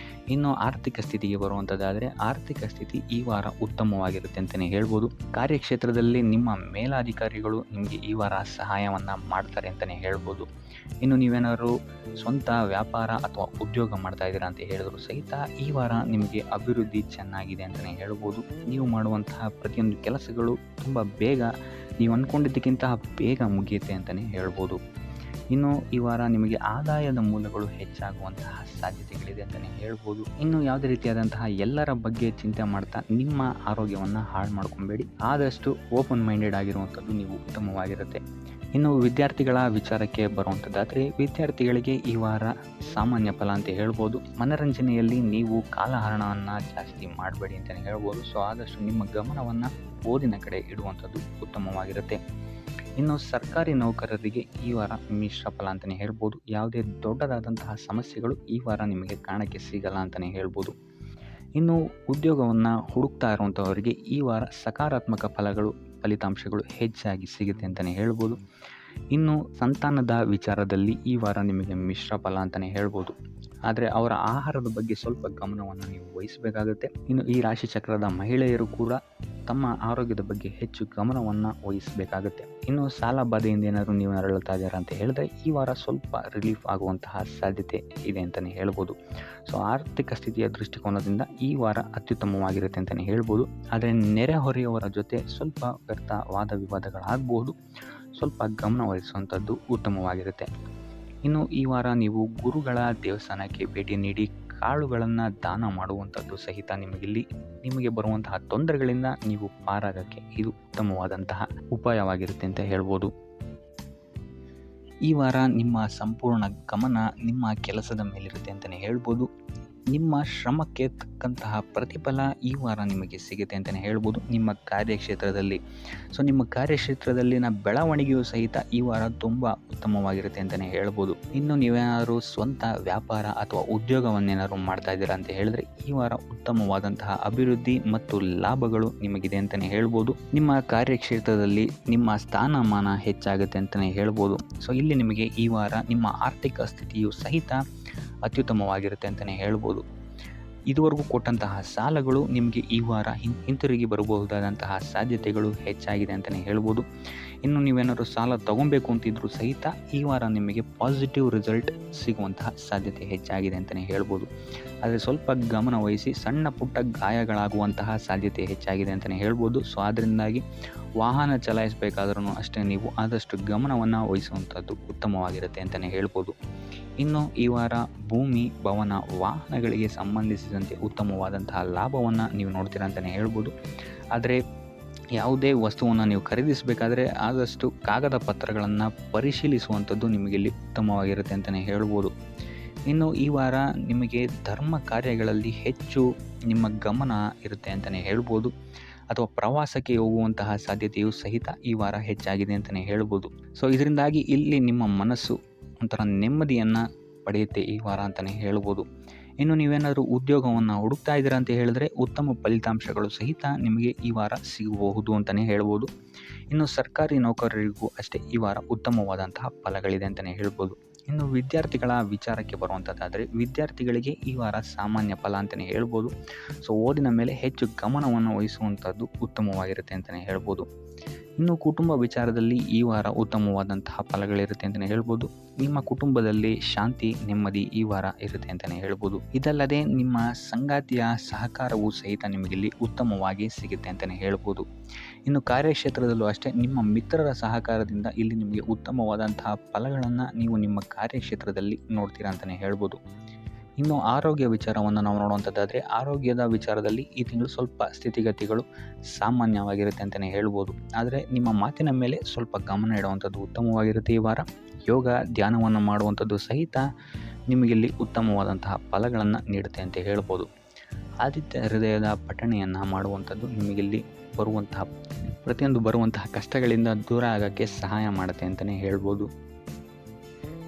ಇನ್ನು ಆರ್ಥಿಕ ಸ್ಥಿತಿಗೆ ಬರುವಂಥದ್ದಾದರೆ ಆರ್ಥಿಕ ಸ್ಥಿತಿ ಈ ವಾರ ಉತ್ತಮವಾಗಿರುತ್ತೆ ಅಂತಲೇ ಹೇಳ್ಬೋದು. ಕಾರ್ಯಕ್ಷೇತ್ರದಲ್ಲಿ ನಿಮ್ಮ ಮೇಲಾಧಿಕಾರಿಗಳು ನಿಮಗೆ ಈ ವಾರ ಸಹಾಯವನ್ನು ಮಾಡ್ತಾರೆ ಅಂತಲೇ ಹೇಳ್ಬೋದು. ಇನ್ನು ನೀವೇನಾದರೂ ಸ್ವಂತ ವ್ಯಾಪಾರ ಅಥವಾ ಉದ್ಯೋಗ ಮಾಡ್ತಾ ಇದ್ದೀರಾ ಅಂತ ಹೇಳಿದ್ರು ಸಹಿತ ಈ ವಾರ ನಿಮಗೆ ಅಭಿವೃದ್ಧಿ ಚೆನ್ನಾಗಿದೆ ಅಂತಲೇ ಹೇಳ್ಬೋದು. ನೀವು ಮಾಡುವಂತಹ ಪ್ರತಿಯೊಂದು ಕೆಲಸಗಳು ತುಂಬ ಬೇಗ ನೀವು ಅಂದ್ಕೊಂಡಿದ್ದಕ್ಕಿಂತ ಬೇಗ ಮುಗಿಯುತ್ತೆ ಅಂತಲೇ ಹೇಳ್ಬೋದು. ಇನ್ನು ಈ ವಾರ ನಿಮಗೆ ಆದಾಯದ ಮೂಲಗಳು ಹೆಚ್ಚಾಗುವಂತಹ ಸಾಧ್ಯತೆಗಳಿದೆ ಅಂತಲೇ ಹೇಳ್ಬೋದು. ಇನ್ನು ಯಾವುದೇ ರೀತಿಯಾದಂತಹ ಎಲ್ಲರ ಬಗ್ಗೆ ಚಿಂತೆ ಮಾಡ್ತಾ ನಿಮ್ಮ ಆರೋಗ್ಯವನ್ನು ಹಾಳು ಮಾಡ್ಕೊಬೇಡಿ. ಆದಷ್ಟು ಓಪನ್ ಮೈಂಡೆಡ್ ಆಗಿರುವಂಥದ್ದು ನೀವು ಉತ್ತಮವಾಗಿರುತ್ತೆ. ಇನ್ನು ವಿದ್ಯಾರ್ಥಿಗಳ ವಿಚಾರಕ್ಕೆ ಬರುವಂಥದ್ದಾದರೆ ವಿದ್ಯಾರ್ಥಿಗಳಿಗೆ ಈ ವಾರ ಸಾಮಾನ್ಯ ಫಲ ಅಂತ ಹೇಳ್ಬೋದು. ಮನರಂಜನೆಯಲ್ಲಿ ನೀವು ಕಾಲಹರಣವನ್ನು ಜಾಸ್ತಿ ಮಾಡಬೇಡಿ ಅಂತಲೇ ಹೇಳ್ಬೋದು. ಸೊ ಆದಷ್ಟು ನಿಮ್ಮ ಗಮನವನ್ನು ಓದಿನ ಕಡೆ ಇಡುವಂಥದ್ದು ಉತ್ತಮವಾಗಿರುತ್ತೆ. ಇನ್ನು ಸರ್ಕಾರಿ ನೌಕರರಿಗೆ ಈ ವಾರ ಮಿಶ್ರ ಫಲ ಅಂತಲೇ ಹೇಳ್ಬೋದು. ಯಾವುದೇ ದೊಡ್ಡದಾದಂತಹ ಸಮಸ್ಯೆಗಳು ಈ ವಾರ ನಿಮಗೆ ಕಾಣಕ್ಕೆ ಸಿಗಲ್ಲ ಅಂತಲೇ ಹೇಳ್ಬೋದು. ಇನ್ನು ಉದ್ಯೋಗವನ್ನು ಹುಡುಕ್ತಾ ಇರುವಂಥವರಿಗೆ ಈ ವಾರ ಸಕಾರಾತ್ಮಕ ಫಲಿತಾಂಶಗಳು ಹೆಚ್ಚಾಗಿ ಸಿಗುತ್ತೆ ಅಂತಲೇ ಹೇಳ್ಬೋದು. ಇನ್ನು ಸಂತಾನದ ವಿಚಾರದಲ್ಲಿ ಈ ವಾರ ನಿಮಗೆ ಮಿಶ್ರ ಫಲ ಅಂತಲೇ ಹೇಳ್ಬೋದು. ಆದರೆ ಅವರ ಆಹಾರದ ಬಗ್ಗೆ ಸ್ವಲ್ಪ ಗಮನವನ್ನು ನೀವು ವಹಿಸಬೇಕಾಗುತ್ತೆ. ಇನ್ನು ಈ ರಾಶಿ ಚಕ್ರದ ಮಹಿಳೆಯರು ಕೂಡ ತಮ್ಮ ಆರೋಗ್ಯದ ಬಗ್ಗೆ ಹೆಚ್ಚು ಗಮನವನ್ನು ವಹಿಸಬೇಕಾಗುತ್ತೆ. ಇನ್ನು ಸಾಲ ಬಾಧೆಯಿಂದ ಏನಾದರೂ ನೀವು ನರಳುತ್ತಾ ಇದ್ದೀರಾ ಅಂತ ಹೇಳಿದ್ರೆ ಈ ವಾರ ಸ್ವಲ್ಪ ರಿಲೀಫ್ ಆಗುವಂತಹ ಸಾಧ್ಯತೆ ಇದೆ ಅಂತಲೇ ಹೇಳ್ಬೋದು. ಸೊ ಆರ್ಥಿಕ ಸ್ಥಿತಿಯ ದೃಷ್ಟಿಕೋನದಿಂದ ಈ ವಾರ ಅತ್ಯುತ್ತಮವಾಗಿರುತ್ತೆ ಅಂತಲೇ ಹೇಳ್ಬೋದು. ಆದರೆ ನೆರೆಹೊರೆಯವರ ಜೊತೆ ಸ್ವಲ್ಪ ವ್ಯರ್ಥ ವಾದ ವಿವಾದಗಳಾಗಬಹುದು. ಸ್ವಲ್ಪ ಗಮನ ವಹಿಸುವಂಥದ್ದು ಉತ್ತಮವಾಗಿರುತ್ತೆ. ಇನ್ನು ಈ ವಾರ ನೀವು ಗುರುಗಳ ದೇವಸ್ಥಾನಕ್ಕೆ ಭೇಟಿ ನೀಡಿ ಕಾಳುಗಳನ್ನು ದಾನ ಮಾಡುವಂಥದ್ದು ಸಹಿತ ನಿಮಗೆ ಬರುವಂತಹ ತೊಂದರೆಗಳಿಂದ ನೀವು ಪಾರಾಗಕ್ಕೆ ಇದು ಉತ್ತಮವಾದಂತಹ ಉಪಾಯವಾಗಿರುತ್ತೆ ಅಂತ ಹೇಳ್ಬೋದು. ಈ ವಾರ ನಿಮ್ಮ ಸಂಪೂರ್ಣ ಗಮನ ನಿಮ್ಮ ಕೆಲಸದ ಮೇಲಿರುತ್ತೆ ಅಂತಲೇ ಹೇಳ್ಬೋದು. ನಿಮ್ಮ ಶ್ರಮಕ್ಕೆ ತಕ್ಕಂತಹ ಪ್ರತಿಫಲ ಈ ವಾರ ನಿಮಗೆ ಸಿಗುತ್ತೆ ಅಂತಲೇ ಹೇಳ್ಬೋದು ನಿಮ್ಮ ಕಾರ್ಯಕ್ಷೇತ್ರದಲ್ಲಿ. ಸೊ ನಿಮ್ಮ ಕಾರ್ಯಕ್ಷೇತ್ರದಲ್ಲಿನ ಬೆಳವಣಿಗೆಯೂ ಸಹಿತ ಈ ವಾರ ತುಂಬ ಉತ್ತಮವಾಗಿರುತ್ತೆ ಅಂತಲೇ ಹೇಳ್ಬೋದು. ಇನ್ನು ನೀವೇನಾದರೂ ಸ್ವಂತ ವ್ಯಾಪಾರ ಅಥವಾ ಉದ್ಯೋಗವನ್ನೇನಾದ್ರು ಮಾಡ್ತಾ ಇದ್ದೀರಾ ಅಂತ ಹೇಳಿದ್ರೆ ಈ ವಾರ ಉತ್ತಮವಾದಂತಹ ಅಭಿವೃದ್ಧಿ ಮತ್ತು ಲಾಭಗಳು ನಿಮಗಿದೆ ಅಂತಲೇ ಹೇಳ್ಬೋದು. ನಿಮ್ಮ ಕಾರ್ಯಕ್ಷೇತ್ರದಲ್ಲಿ ನಿಮ್ಮ ಸ್ಥಾನಮಾನ ಹೆಚ್ಚಾಗುತ್ತೆ ಅಂತಲೇ ಹೇಳ್ಬೋದು. ಸೊ ಇಲ್ಲಿ ನಿಮಗೆ ಈ ವಾರ ನಿಮ್ಮ ಆರ್ಥಿಕ ಸ್ಥಿತಿಯು ಸಹಿತ ಅತ್ಯುತ್ತಮವಾಗಿರುತ್ತೆ ಅಂತಲೇ ಹೇಳ್ಬೋದು. ಇದುವರೆಗೂ ಕೊಟ್ಟಂತಹ ಸಾಲಗಳು ನಿಮಗೆ ಈ ವಾರ ಹಿಂತಿರುಗಿ ಬರಬಹುದಾದಂತಹ ಸಾಧ್ಯತೆಗಳು ಹೆಚ್ಚಾಗಿದೆ ಅಂತಲೇ ಹೇಳ್ಬೋದು. ಇನ್ನು ನೀವೇನಾದರೂ ಸಾಲ ತಗೊಬೇಕು ಅಂತಿದ್ರೂ ಸಹಿತ ಈ ವಾರ ನಿಮಗೆ ಪಾಸಿಟಿವ್ ರಿಸಲ್ಟ್ ಸಿಗುವಂತಹ ಸಾಧ್ಯತೆ ಹೆಚ್ಚಾಗಿದೆ ಅಂತಲೇ ಹೇಳ್ಬೋದು. ಆದರೆ ಸ್ವಲ್ಪ ಗಮನ ವಹಿಸಿ, ಸಣ್ಣ ಪುಟ್ಟ ಗಾಯಗಳಾಗುವಂತಹ ಸಾಧ್ಯತೆ ಹೆಚ್ಚಾಗಿದೆ ಅಂತಲೇ ಹೇಳ್ಬೋದು. ಸೊ ಅದರಿಂದಾಗಿ ವಾಹನ ಚಲಾಯಿಸಬೇಕಾದ್ರೂ ಅಷ್ಟೇ ನೀವು ಆದಷ್ಟು ಗಮನವನ್ನು ವಹಿಸುವಂಥದ್ದು ಉತ್ತಮವಾಗಿರುತ್ತೆ ಅಂತಲೇ ಹೇಳ್ಬೋದು. ಇನ್ನು ಈ ವಾರ ಭೂಮಿ, ಭವನ, ವಾಹನಗಳಿಗೆ ಸಂಬಂಧಿಸಿದಂತೆ ಉತ್ತಮವಾದಂತಹ ಲಾಭವನ್ನು ನೀವು ನೋಡ್ತೀರಾ ಅಂತಲೇ ಹೇಳ್ಬೋದು. ಆದರೆ ಯಾವುದೇ ವಸ್ತುವನ್ನು ನೀವು ಖರೀದಿಸಬೇಕಾದ್ರೆ ಆದಷ್ಟು ಕಾಗದ ಪತ್ರಗಳನ್ನು ಪರಿಶೀಲಿಸುವಂಥದ್ದು ನಿಮಗಿಲ್ಲಿ ಉತ್ತಮವಾಗಿರುತ್ತೆ ಅಂತಲೇ ಹೇಳ್ಬೋದು. ಇನ್ನು ಈ ವಾರ ನಿಮಗೆ ಧರ್ಮ ಕಾರ್ಯಗಳಲ್ಲಿ ಹೆಚ್ಚು ನಿಮ್ಮ ಗಮನ ಇರುತ್ತೆ ಅಂತಲೇ ಹೇಳ್ಬೋದು. ಅಥವಾ ಪ್ರವಾಸಕ್ಕೆ ಹೋಗುವಂತಹ ಸಾಧ್ಯತೆಯು ಸಹಿತ ಈ ವಾರ ಹೆಚ್ಚಾಗಿದೆ ಅಂತಲೇ ಹೇಳ್ಬೋದು. ಸೊ ಇದರಿಂದಾಗಿ ಇಲ್ಲಿ ನಿಮ್ಮ ಮನಸ್ಸು ಒಂಥರ ನೆಮ್ಮದಿಯನ್ನು ಪಡೆಯುತ್ತೆ ಈ ವಾರ ಅಂತಲೇ ಹೇಳ್ಬೋದು. ಇನ್ನು ನೀವೇನಾದರೂ ಉದ್ಯೋಗವನ್ನು ಹುಡುಕ್ತಾ ಇದ್ದೀರಾ ಅಂತ ಹೇಳಿದ್ರೆ ಉತ್ತಮ ಫಲಿತಾಂಶಗಳು ಸಹಿತ ನಿಮಗೆ ಈ ವಾರ ಸಿಗಬಹುದು ಅಂತಲೇ ಹೇಳ್ಬೋದು. ಇನ್ನು ಸರ್ಕಾರಿ ನೌಕರರಿಗೂ ಅಷ್ಟೇ ಈ ವಾರ ಉತ್ತಮವಾದಂತಹ ಫಲಗಳಿದೆ ಅಂತಲೇ ಹೇಳ್ಬೋದು. ಇನ್ನು ವಿದ್ಯಾರ್ಥಿಗಳ ವಿಚಾರಕ್ಕೆ ಬರುವಂಥದ್ದಾದರೆ ವಿದ್ಯಾರ್ಥಿಗಳಿಗೆ ಈ ವಾರ ಸಾಮಾನ್ಯ ಫಲ ಅಂತಲೇ ಹೇಳ್ಬೋದು. ಸೊ ಓದಿನ ಮೇಲೆ ಹೆಚ್ಚು ಗಮನವನ್ನು ವಹಿಸುವಂಥದ್ದು ಉತ್ತಮವಾಗಿರುತ್ತೆ ಅಂತಲೇ ಹೇಳ್ಬೋದು. ಇನ್ನು ಕುಟುಂಬ ವಿಚಾರದಲ್ಲಿ ಈ ವಾರ ಉತ್ತಮವಾದಂತಹ ಫಲಗಳಿರುತ್ತೆ ಅಂತಲೇ ಹೇಳ್ಬೋದು. ನಿಮ್ಮ ಕುಟುಂಬದಲ್ಲಿ ಶಾಂತಿ, ನೆಮ್ಮದಿ ಈ ವಾರ ಇರುತ್ತೆ ಅಂತಲೇ ಹೇಳ್ಬೋದು. ಇದಲ್ಲದೆ ನಿಮ್ಮ ಸಂಗಾತಿಯ ಸಹಕಾರವೂ ಸಹಿತ ನಿಮಗಿಲ್ಲಿ ಉತ್ತಮವಾಗಿ ಸಿಗುತ್ತೆ ಅಂತಲೇ ಹೇಳ್ಬೋದು. ಇನ್ನು ಕಾರ್ಯಕ್ಷೇತ್ರದಲ್ಲೂ ಅಷ್ಟೇ ನಿಮ್ಮ ಮಿತ್ರರ ಸಹಕಾರದಿಂದ ಇಲ್ಲಿ ನಿಮಗೆ ಉತ್ತಮವಾದಂತಹ ಫಲಗಳನ್ನು ನೀವು ನಿಮ್ಮ ಕಾರ್ಯಕ್ಷೇತ್ರದಲ್ಲಿ ನೋಡ್ತೀರಾ ಅಂತಲೇ ಹೇಳ್ಬೋದು. ಇನ್ನು ಆರೋಗ್ಯ ವಿಚಾರವನ್ನು ನಾವು ನೋಡುವಂಥದ್ದಾದರೆ ಆರೋಗ್ಯದ ವಿಚಾರದಲ್ಲಿ ಈ ತಿಂಗಳು ಸ್ವಲ್ಪ ಸ್ಥಿತಿಗತಿಗಳು ಸಾಮಾನ್ಯವಾಗಿರುತ್ತೆ ಅಂತಲೇ ಹೇಳ್ಬೋದು. ಆದರೆ ನಿಮ್ಮ ಮಾತಿನ ಮೇಲೆ ಸ್ವಲ್ಪ ಗಮನ ಇಡುವಂಥದ್ದು ಉತ್ತಮವಾಗಿರುತ್ತೆ ಈ ವಾರ. ಯೋಗ, ಧ್ಯಾನವನ್ನು ಮಾಡುವಂಥದ್ದು ಸಹಿತ ನಿಮಗಿಲ್ಲಿ ಉತ್ತಮವಾದಂತಹ ಫಲಗಳನ್ನು ನೀಡುತ್ತೆ ಅಂತ ಹೇಳ್ಬೋದು. ಆದಿತ್ಯ ಹೃದಯದ ಪಠಣೆಯನ್ನು ಮಾಡುವಂಥದ್ದು ನಿಮಗಿಲ್ಲಿ ಬರುವಂತಹ ಕಷ್ಟಗಳಿಂದ ದೂರ ಆಗೋಕ್ಕೆ ಸಹಾಯ ಮಾಡುತ್ತೆ ಅಂತಲೇ ಹೇಳ್ಬೋದು.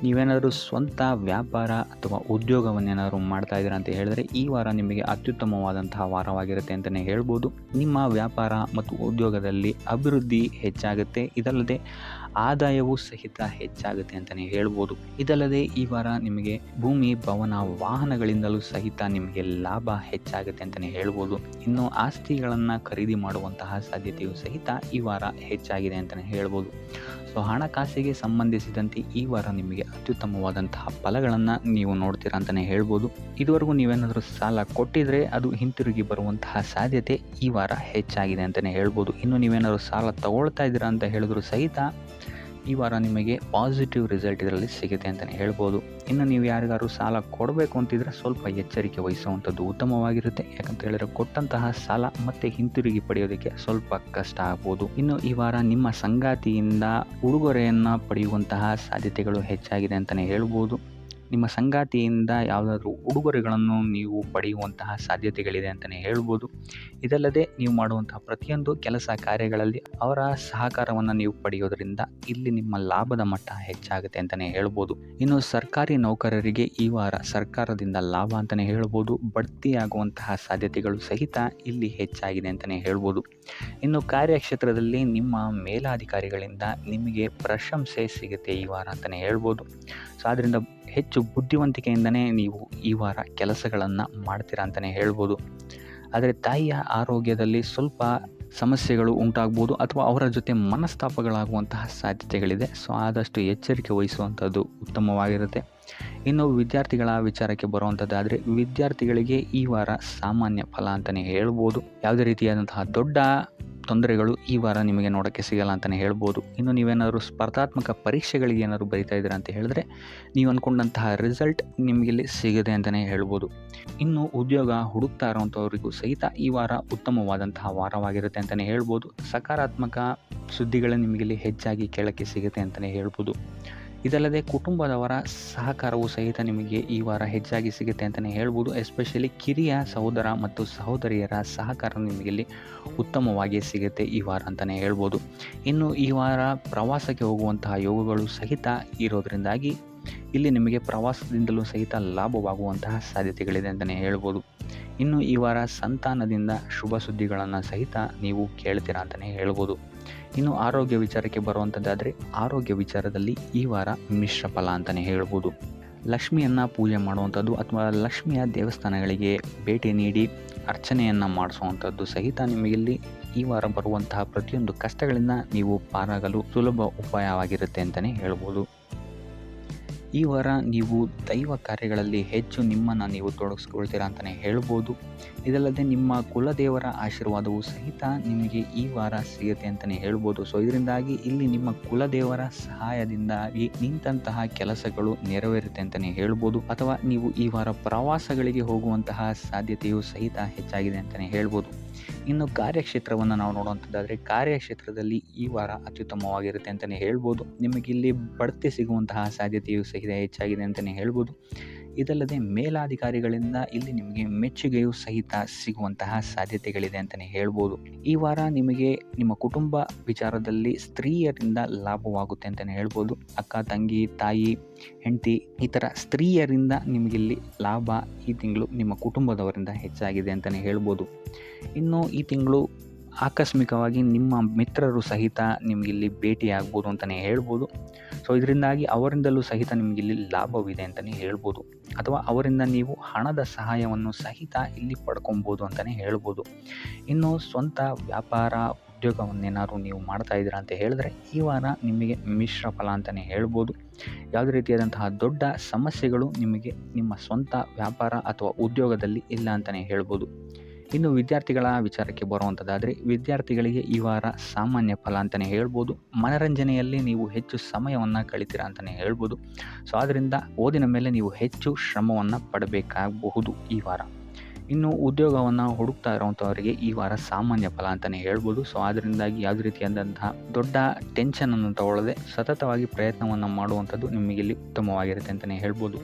ನೀವೇನಾದರೂ ಸ್ವಂತ ವ್ಯಾಪಾರ ಅಥವಾ ಉದ್ಯೋಗವನ್ನೇನಾದರೂ ಮಾಡ್ತಾ ಇದ್ದೀರಾ ಅಂತ ಹೇಳಿದ್ರೆ ಈ ವಾರ ನಿಮಗೆ ಅತ್ಯುತ್ತಮವಾದಂತಹ ವಾರವಾಗಿರುತ್ತೆ ಅಂತಲೇ ಹೇಳ್ಬೋದು. ನಿಮ್ಮ ವ್ಯಾಪಾರ ಮತ್ತು ಉದ್ಯೋಗದಲ್ಲಿ ಅಭಿವೃದ್ಧಿ ಹೆಚ್ಚಾಗುತ್ತೆ. ಇದಲ್ಲದೆ ಆದಾಯವೂ ಸಹಿತ ಹೆಚ್ಚಾಗುತ್ತೆ ಅಂತಲೇ ಹೇಳ್ಬೋದು. ಇದಲ್ಲದೆ ಈ ವಾರ ನಿಮಗೆ ಭೂಮಿ, ಭವನ, ವಾಹನಗಳಿಂದಲೂ ಸಹಿತ ನಿಮಗೆ ಲಾಭ ಹೆಚ್ಚಾಗುತ್ತೆ ಅಂತಲೇ ಹೇಳ್ಬೋದು. ಇನ್ನು ಆಸ್ತಿಗಳನ್ನು ಖರೀದಿ ಮಾಡುವಂತಹ ಸಾಧ್ಯತೆಯೂ ಸಹಿತ ಈ ವಾರ ಹೆಚ್ಚಾಗಿದೆ ಅಂತಲೇ ಹೇಳ್ಬೋದು. ಸೊ ಹಣಕಾಸಿಗೆ ಸಂಬಂಧಿಸಿದಂತೆ ಈ ವಾರ ನಿಮಗೆ ಅತ್ಯುತ್ತಮವಾದಂತಹ ಫಲಗಳನ್ನು ನೀವು ನೋಡ್ತೀರಾ ಅಂತಲೇ ಹೇಳ್ಬೋದು. ಇದುವರೆಗೂ ನೀವೇನಾದರೂ ಸಾಲ ಕೊಟ್ಟಿದ್ರೆ ಅದು ಹಿಂತಿರುಗಿ ಬರುವಂತಹ ಸಾಧ್ಯತೆ ಈ ವಾರ ಹೆಚ್ಚಾಗಿದೆ ಅಂತಲೇ ಹೇಳ್ಬೋದು. ಇನ್ನು ನೀವೇನಾದರೂ ಸಾಲ ತಗೊಳ್ತಾ ಇದ್ದೀರಾ ಅಂತ ಹೇಳಿದ್ರು ಸಹಿತ ಈ ವಾರ ನಿಮಗೆ ಪಾಸಿಟಿವ್ ರಿಸಲ್ಟ್ ಇದರಲ್ಲಿ ಸಿಗುತ್ತೆ ಅಂತಲೇ ಹೇಳ್ಬೋದು. ಇನ್ನು ನೀವು ಯಾರಿಗಾರು ಸಾಲ ಕೊಡಬೇಕು ಅಂತಿದ್ರೆ ಸ್ವಲ್ಪ ಎಚ್ಚರಿಕೆ ವಹಿಸುವಂಥದ್ದು ಉತ್ತಮವಾಗಿರುತ್ತೆ. ಯಾಕಂತ ಹೇಳಿದ್ರೆ ಕೊಟ್ಟಂತಹ ಸಾಲ ಮತ್ತೆ ಹಿಂತಿರುಗಿ ಪಡೆಯೋದಕ್ಕೆ ಸ್ವಲ್ಪ ಕಷ್ಟ ಆಗ್ಬೋದು. ಇನ್ನು ಈ ವಾರ ನಿಮ್ಮ ಸಂಗಾತಿಯಿಂದ ಉಡುಗೊರೆಯನ್ನು ಪಡೆಯುವಂತಹ ಸಾಧ್ಯತೆಗಳು ಹೆಚ್ಚಾಗಿದೆ ಅಂತಲೇ ಹೇಳ್ಬೋದು. ನಿಮ್ಮ ಸಂಗಾತಿಯಿಂದ ಯಾವುದಾದ್ರೂ ಉಡುಗೊರೆಗಳನ್ನು ನೀವು ಪಡೆಯುವಂತಹ ಸಾಧ್ಯತೆಗಳಿದೆ ಅಂತಲೇ ಹೇಳ್ಬೋದು. ಇದಲ್ಲದೆ ನೀವು ಮಾಡುವಂತಹ ಪ್ರತಿಯೊಂದು ಕೆಲಸ ಕಾರ್ಯಗಳಲ್ಲಿ ಅವರ ಸಹಕಾರವನ್ನು ನೀವು ಪಡೆಯೋದರಿಂದ ಇಲ್ಲಿ ನಿಮ್ಮ ಲಾಭದ ಮಟ್ಟ ಹೆಚ್ಚಾಗುತ್ತೆ ಅಂತಲೇ ಹೇಳ್ಬೋದು. ಇನ್ನು ಸರ್ಕಾರಿ ನೌಕರರಿಗೆ ಈ ವಾರ ಸರ್ಕಾರದಿಂದ ಲಾಭ ಅಂತಲೇ ಹೇಳ್ಬೋದು. ಬಡ್ತಿಯಾಗುವಂತಹ ಸಾಧ್ಯತೆಗಳು ಸಹಿತ ಇಲ್ಲಿ ಹೆಚ್ಚಾಗಿದೆ ಅಂತಲೇ ಹೇಳ್ಬೋದು. ಇನ್ನು ಕಾರ್ಯಕ್ಷೇತ್ರದಲ್ಲಿ ನಿಮ್ಮ ಮೇಲಾಧಿಕಾರಿಗಳಿಂದ ನಿಮಗೆ ಪ್ರಶಂಸೆ ಸಿಗುತ್ತೆ ಈ ವಾರ ಅಂತಲೇ ಹೇಳ್ಬೋದು. ಸೊ ಆದ್ದರಿಂದ ಹೆಚ್ಚು ಬುದ್ಧಿವಂತಿಕೆಯಿಂದನೇ ನೀವು ಈ ವಾರ ಕೆಲಸಗಳನ್ನು ಮಾಡ್ತೀರಾ ಅಂತಲೇ ಹೇಳ್ಬೋದು. ಆದರೆ ತಾಯಿಯ ಆರೋಗ್ಯದಲ್ಲಿ ಸ್ವಲ್ಪ ಸಮಸ್ಯೆಗಳು ಉಂಟಾಗ್ಬೋದು ಅಥವಾ ಅವರ ಜೊತೆ ಮನಸ್ತಾಪಗಳಾಗುವಂತಹ ಸಾಧ್ಯತೆಗಳಿದೆ. ಸೊ ಆದಷ್ಟು ಎಚ್ಚರಿಕೆ ವಹಿಸುವಂಥದ್ದು ಉತ್ತಮವಾಗಿರುತ್ತೆ. ಇನ್ನು ವಿದ್ಯಾರ್ಥಿಗಳ ವಿಚಾರಕ್ಕೆ ಬರುವಂಥದ್ದಾದರೆ ವಿದ್ಯಾರ್ಥಿಗಳಿಗೆ ಈ ವಾರ ಸಾಮಾನ್ಯ ಫಲ ಅಂತಲೇ ಹೇಳ್ಬೋದು. ಯಾವುದೇ ರೀತಿಯಾದಂತಹ ದೊಡ್ಡ ತೊಂದರೆಗಳು ಈ ವಾರ ನಿಮಗೆ ನೋಡೋಕ್ಕೆ ಸಿಗಲ್ಲ ಅಂತಲೇ ಹೇಳ್ಬೋದು. ಇನ್ನು ನೀವೇನಾದರೂ ಸ್ಪರ್ಧಾತ್ಮಕ ಪರೀಕ್ಷೆಗಳಿಗೆ ಏನಾದರೂ ಬರಿತಾ ಇದ್ದೀರಾ ಅಂತ ಹೇಳಿದ್ರೆ ನೀವು ಅಂದ್ಕೊಂಡಂತಹ ರಿಸಲ್ಟ್ ನಿಮಗಿಲ್ಲಿ ಸಿಗದೆ ಅಂತಲೇ ಹೇಳ್ಬೋದು. ಇನ್ನು ಉದ್ಯೋಗ ಹುಡುಕ್ತಾ ಇರೋವಂಥವ್ರಿಗೂ ಸಹಿತ ಈ ವಾರ ಉತ್ತಮವಾದಂತಹ ವಾರವಾಗಿರುತ್ತೆ ಅಂತಲೇ ಹೇಳ್ಬೋದು. ಸಕಾರಾತ್ಮಕ ಸುದ್ದಿಗಳೇ ನಿಮಗಿಲ್ಲಿ ಹೆಚ್ಚಾಗಿ ಕೇಳೋಕ್ಕೆ ಸಿಗುತ್ತೆ ಅಂತಲೇ ಹೇಳ್ಬೋದು. ಇದಲ್ಲದೆ ಕುಟುಂಬದವರ ಸಹಕಾರವು ಸಹಿತ ನಿಮಗೆ ಈ ವಾರ ಹೆಚ್ಚಾಗಿ ಸಿಗುತ್ತೆ ಅಂತಲೇ ಹೇಳ್ಬೋದು. ಎಸ್ಪೆಷಲಿ ಕಿರಿಯ ಸಹೋದರ ಮತ್ತು ಸಹೋದರಿಯರ ಸಹಕಾರ ನಿಮಗಿಲ್ಲಿ ಉತ್ತಮವಾಗಿ ಸಿಗುತ್ತೆ ಈ ವಾರ ಅಂತಲೇ ಹೇಳ್ಬೋದು. ಇನ್ನು ಈ ವಾರ ಪ್ರವಾಸಕ್ಕೆ ಹೋಗುವಂತಹ ಯೋಗಗಳು ಸಹಿತ ಇರೋದರಿಂದಾಗಿ ಇಲ್ಲಿ ನಿಮಗೆ ಪ್ರವಾಸದಿಂದಲೂ ಸಹಿತ ಲಾಭವಾಗುವಂತಹ ಸಾಧ್ಯತೆಗಳಿದೆ ಅಂತಲೇ ಹೇಳ್ಬೋದು. ಇನ್ನು ಈ ವಾರ ಸಂತಾನದಿಂದ ಶುಭ ಸುದ್ದಿಗಳನ್ನು ಸಹಿತ ನೀವು ಕೇಳ್ತೀರಾ ಅಂತಲೇ ಹೇಳ್ಬೋದು. ಇನ್ನು ಆರೋಗ್ಯ ವಿಚಾರಕ್ಕೆ ಬರುವಂಥದ್ದಾದರೆ ಆರೋಗ್ಯ ವಿಚಾರದಲ್ಲಿ ಈ ವಾರ ಮಿಶ್ರ ಫಲ ಅಂತಲೇ ಹೇಳ್ಬೋದು. ಲಕ್ಷ್ಮಿಯನ್ನು ಪೂಜೆ ಮಾಡುವಂಥದ್ದು ಅಥವಾ ಲಕ್ಷ್ಮಿಯ ದೇವಸ್ಥಾನಗಳಿಗೆ ಭೇಟಿ ನೀಡಿ ಅರ್ಚನೆಯನ್ನು ಮಾಡಿಸುವಂಥದ್ದು ಸಹಿತ ನಿಮಗಿಲ್ಲಿ ಈ ವಾರ ಬರುವಂತಹ ಪ್ರತಿಯೊಂದು ಕಷ್ಟಗಳಿಂದ ನೀವು ಪಾರಾಗಲು ಸುಲಭ ಉಪಾಯವಾಗಿರುತ್ತೆ ಅಂತಲೇ ಹೇಳ್ಬೋದು. ಈ ವಾರ ನೀವು ದೈವ ಕಾರ್ಯಗಳಲ್ಲಿ ಹೆಚ್ಚು ನಿಮ್ಮನ್ನು ನೀವು ತೊಡಗಿಸ್ಕೊಳ್ತೀರಾ ಅಂತಲೇ ಹೇಳ್ಬೋದು. ಇದಲ್ಲದೆ ನಿಮ್ಮ ಕುಲದೇವರ ಆಶೀರ್ವಾದವು ಸಹಿತ ನಿಮಗೆ ಈ ವಾರ ಸಿಗುತ್ತೆ ಅಂತಲೇ ಹೇಳ್ಬೋದು. ಸೊ ಇದರಿಂದಾಗಿ ಇಲ್ಲಿ ನಿಮ್ಮ ಕುಲದೇವರ ಸಹಾಯದಿಂದಾಗಿ ನಿಂತಹ ಕೆಲಸಗಳು ನೆರವೇರುತ್ತೆ ಅಂತಲೇ ಹೇಳ್ಬೋದು. ಅಥವಾ ನೀವು ಈ ವಾರ ಪ್ರವಾಸಗಳಿಗೆ ಹೋಗುವಂತಹ ಸಾಧ್ಯತೆಯು ಸಹಿತ ಹೆಚ್ಚಾಗಿದೆ ಅಂತಲೇ ಹೇಳ್ಬೋದು. ಇನ್ನು ಕಾರ್ಯಕ್ಷೇತ್ರವನ್ನು ನಾವು ನೋಡುವಂಥದ್ದಾದರೆ ಕಾರ್ಯಕ್ಷೇತ್ರದಲ್ಲಿ ಈ ವಾರ ಅತ್ಯುತ್ತಮವಾಗಿರುತ್ತೆ ಅಂತಲೇ ಹೇಳ್ಬೋದು. ನಿಮಗಿಲ್ಲಿ ಬಡ್ತಿ ಸಿಗುವಂತಹ ಸಾಧ್ಯತೆಯು ಸಹಿತ ಹೆಚ್ಚಾಗಿದೆ ಅಂತಲೇ ಹೇಳ್ಬೋದು. ಇದಲ್ಲದೆ ಮೇಲಾಧಿಕಾರಿಗಳಿಂದ ಇಲ್ಲಿ ನಿಮಗೆ ಮೆಚ್ಚುಗೆಯೂ ಸಹಿತ ಸಿಗುವಂತಹ ಸಾಧ್ಯತೆಗಳಿದೆ ಅಂತಲೇ ಹೇಳ್ಬೋದು. ಈ ವಾರ ನಿಮಗೆ ನಿಮ್ಮ ಕುಟುಂಬ ವಿಚಾರದಲ್ಲಿ ಸ್ತ್ರೀಯರಿಂದ ಲಾಭವಾಗುತ್ತೆ ಅಂತಲೇ ಹೇಳ್ಬೋದು. ಅಕ್ಕ, ತಂಗಿ, ತಾಯಿ, ಹೆಂಡತಿ ಈ ಥರ ಸ್ತ್ರೀಯರಿಂದ ನಿಮಗಿಲ್ಲಿ ಲಾಭ ಈ ತಿಂಗಳು ನಿಮ್ಮ ಕುಟುಂಬದವರಿಂದ ಹೆಚ್ಚಾಗಿದೆ ಅಂತಲೇ ಹೇಳ್ಬೋದು. ಇನ್ನು ಈ ತಿಂಗಳು ಆಕಸ್ಮಿಕವಾಗಿ ನಿಮ್ಮ ಮಿತ್ರರು ಸಹಿತ ನಿಮಗಿಲ್ಲಿ ಭೇಟಿಯಾಗ್ಬೋದು ಅಂತಲೇ ಹೇಳ್ಬೋದು. ಸೊ ಇದರಿಂದಾಗಿ ಅವರಿಂದಲೂ ಸಹಿತ ನಿಮಗಿಲ್ಲಿ ಲಾಭವಿದೆ ಅಂತಲೇ ಹೇಳ್ಬೋದು. ಅಥವಾ ಅವರಿಂದ ನೀವು ಹಣದ ಸಹಾಯವನ್ನು ಸಹಿತ ಇಲ್ಲಿ ಪಡ್ಕೊಬೋದು ಅಂತಲೇ ಹೇಳ್ಬೋದು. ಇನ್ನು ಸ್ವಂತ ವ್ಯಾಪಾರ ಉದ್ಯೋಗವನ್ನೇನಾದ್ರು ನೀವು ಮಾಡ್ತಾ ಇದ್ದೀರಾ ಅಂತ ಹೇಳಿದ್ರೆ ಈ ವಾರ ನಿಮಗೆ ಮಿಶ್ರ ಫಲ ಅಂತಲೇ ಹೇಳ್ಬೋದು. ಯಾವುದೇ ರೀತಿಯಾದಂತಹ ದೊಡ್ಡ ಸಮಸ್ಯೆಗಳು ನಿಮಗೆ ನಿಮ್ಮ ಸ್ವಂತ ವ್ಯಾಪಾರ ಅಥವಾ ಉದ್ಯೋಗದಲ್ಲಿ ಇಲ್ಲ ಅಂತಲೇ ಹೇಳ್ಬೋದು. ಇನ್ನು ವಿದ್ಯಾರ್ಥಿಗಳ ವಿಚಾರಕ್ಕೆ ಬರುವಂಥದ್ದಾದರೆ ವಿದ್ಯಾರ್ಥಿಗಳಿಗೆ ಈ ವಾರ ಸಾಮಾನ್ಯ ಫಲ ಅಂತಲೇ ಹೇಳ್ಬೋದು. ಮನರಂಜನೆಯಲ್ಲಿ ನೀವು ಹೆಚ್ಚು ಸಮಯವನ್ನು ಕಳಿತೀರಾ ಅಂತಲೇ ಹೇಳ್ಬೋದು. ಸೊ ಆದ್ದರಿಂದ ಓದಿನ ಮೇಲೆ ನೀವು ಹೆಚ್ಚು ಶ್ರಮವನ್ನು ಪಡಬೇಕಾಗಬಹುದು ಈ ವಾರ. ಇನ್ನು ಉದ್ಯೋಗವನ್ನು ಹುಡುಕ್ತಾ ಇರೋವಂಥವರಿಗೆ ಈ ವಾರ ಸಾಮಾನ್ಯ ಫಲ ಅಂತಲೇ ಹೇಳ್ಬೋದು. ಸೊ ಅದರಿಂದಾಗಿ ಯಾವುದೇ ರೀತಿಯಾದಂತಹ ದೊಡ್ಡ ಟೆನ್ಷನನ್ನು ತಗೊಳ್ಳದೆ ಸತತವಾಗಿ ಪ್ರಯತ್ನವನ್ನು ಮಾಡುವಂಥದ್ದು ನಿಮಗಿಲ್ಲಿ ಉತ್ತಮವಾಗಿರುತ್ತೆ ಅಂತಲೇ ಹೇಳ್ಬೋದು.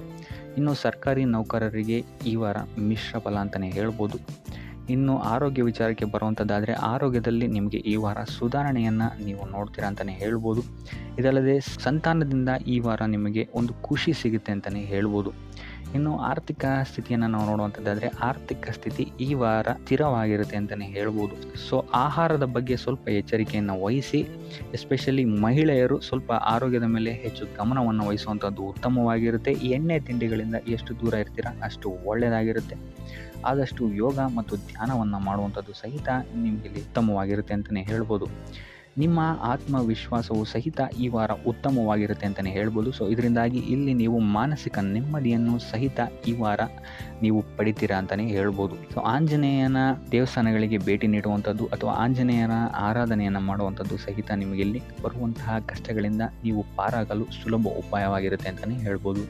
ಇನ್ನು ಸರ್ಕಾರಿ ನೌಕರರಿಗೆ ಈ ವಾರ ಮಿಶ್ರ ಫಲ ಅಂತಲೇ ಹೇಳ್ಬೋದು. ಇನ್ನು ಆರೋಗ್ಯ ವಿಚಾರಕ್ಕೆ ಬರುವಂಥದ್ದಾದರೆ ಆರೋಗ್ಯದಲ್ಲಿ ನಿಮಗೆ ಈ ವಾರ ಸುಧಾರಣೆಯನ್ನು ನೀವು ನೋಡ್ತೀರಾ ಅಂತಲೇ ಹೇಳ್ಬೋದು. ಇದಲ್ಲದೆ ಸಂತಾನದಿಂದ ಈ ವಾರ ನಿಮಗೆ ಒಂದು ಖುಷಿ ಸಿಗುತ್ತೆ ಅಂತಲೇ ಹೇಳ್ಬೋದು. ಇನ್ನು ಆರ್ಥಿಕ ಸ್ಥಿತಿಯನ್ನು ನಾವು ನೋಡುವಂಥದ್ದಾದರೆ ಆರ್ಥಿಕ ಸ್ಥಿತಿ ಈ ವಾರ ಸ್ಥಿರವಾಗಿರುತ್ತೆ ಅಂತಲೇ ಹೇಳ್ಬೋದು. ಸೊ ಆಹಾರದ ಬಗ್ಗೆ ಸ್ವಲ್ಪ ಎಚ್ಚರಿಕೆಯನ್ನು ವಹಿಸಿ, ಎಸ್ಪೆಷಲಿ ಮಹಿಳೆಯರು ಸ್ವಲ್ಪ ಆರೋಗ್ಯದ ಮೇಲೆ ಹೆಚ್ಚು ಗಮನವನ್ನು ವಹಿಸುವಂಥದ್ದು ಉತ್ತಮವಾಗಿರುತ್ತೆ. ಈ ಎಣ್ಣೆ ತಿಂಡಿಗಳಿಂದ ಎಷ್ಟು ದೂರ ಇರ್ತೀರಾ ಅಷ್ಟು ಒಳ್ಳೆಯದಾಗಿರುತ್ತೆ. ಆದಷ್ಟು ಯೋಗ ಮತ್ತು ಧ್ಯಾನವನ್ನು ಮಾಡುವಂಥದ್ದು ಸಹಿತ ನಿಮಗೆ ಉತ್ತಮವಾಗಿರುತ್ತೆ ಅಂತಲೇ ಹೇಳ್ಬೋದು. ನಿಮ್ಮ ಆತ್ಮವಿಶ್ವಾಸವು ಸಹಿತ ಈ ವಾರ ಉತ್ತಮವಾಗಿರುತ್ತೆ ಅಂತಲೇ ಹೇಳ್ಬೋದು. ಸೊ ಇದರಿಂದಾಗಿ ಇಲ್ಲಿ ನೀವು ಮಾನಸಿಕ ನೆಮ್ಮದಿಯನ್ನು ಸಹಿತ ಈ ವಾರ ನೀವು ಪಡಿತೀರಾ ಅಂತಲೇ ಹೇಳ್ಬೋದು. ಸೊ ಆಂಜನೇಯನ ದೇವಸ್ಥಾನಗಳಿಗೆ ಭೇಟಿ ನೀಡುವಂಥದ್ದು ಅಥವಾ ಆಂಜನೇಯನ ಆರಾಧನೆಯನ್ನು ಮಾಡುವಂಥದ್ದು ಸಹಿತ ನಿಮಗಿಲ್ಲಿ ಬರುವಂತಹ ಕಷ್ಟಗಳಿಂದ ನೀವು ಪಾರಾಗಲು ಸುಲಭ ಉಪಾಯವಾಗಿರುತ್ತೆ ಅಂತಲೇ ಹೇಳ್ಬೋದು.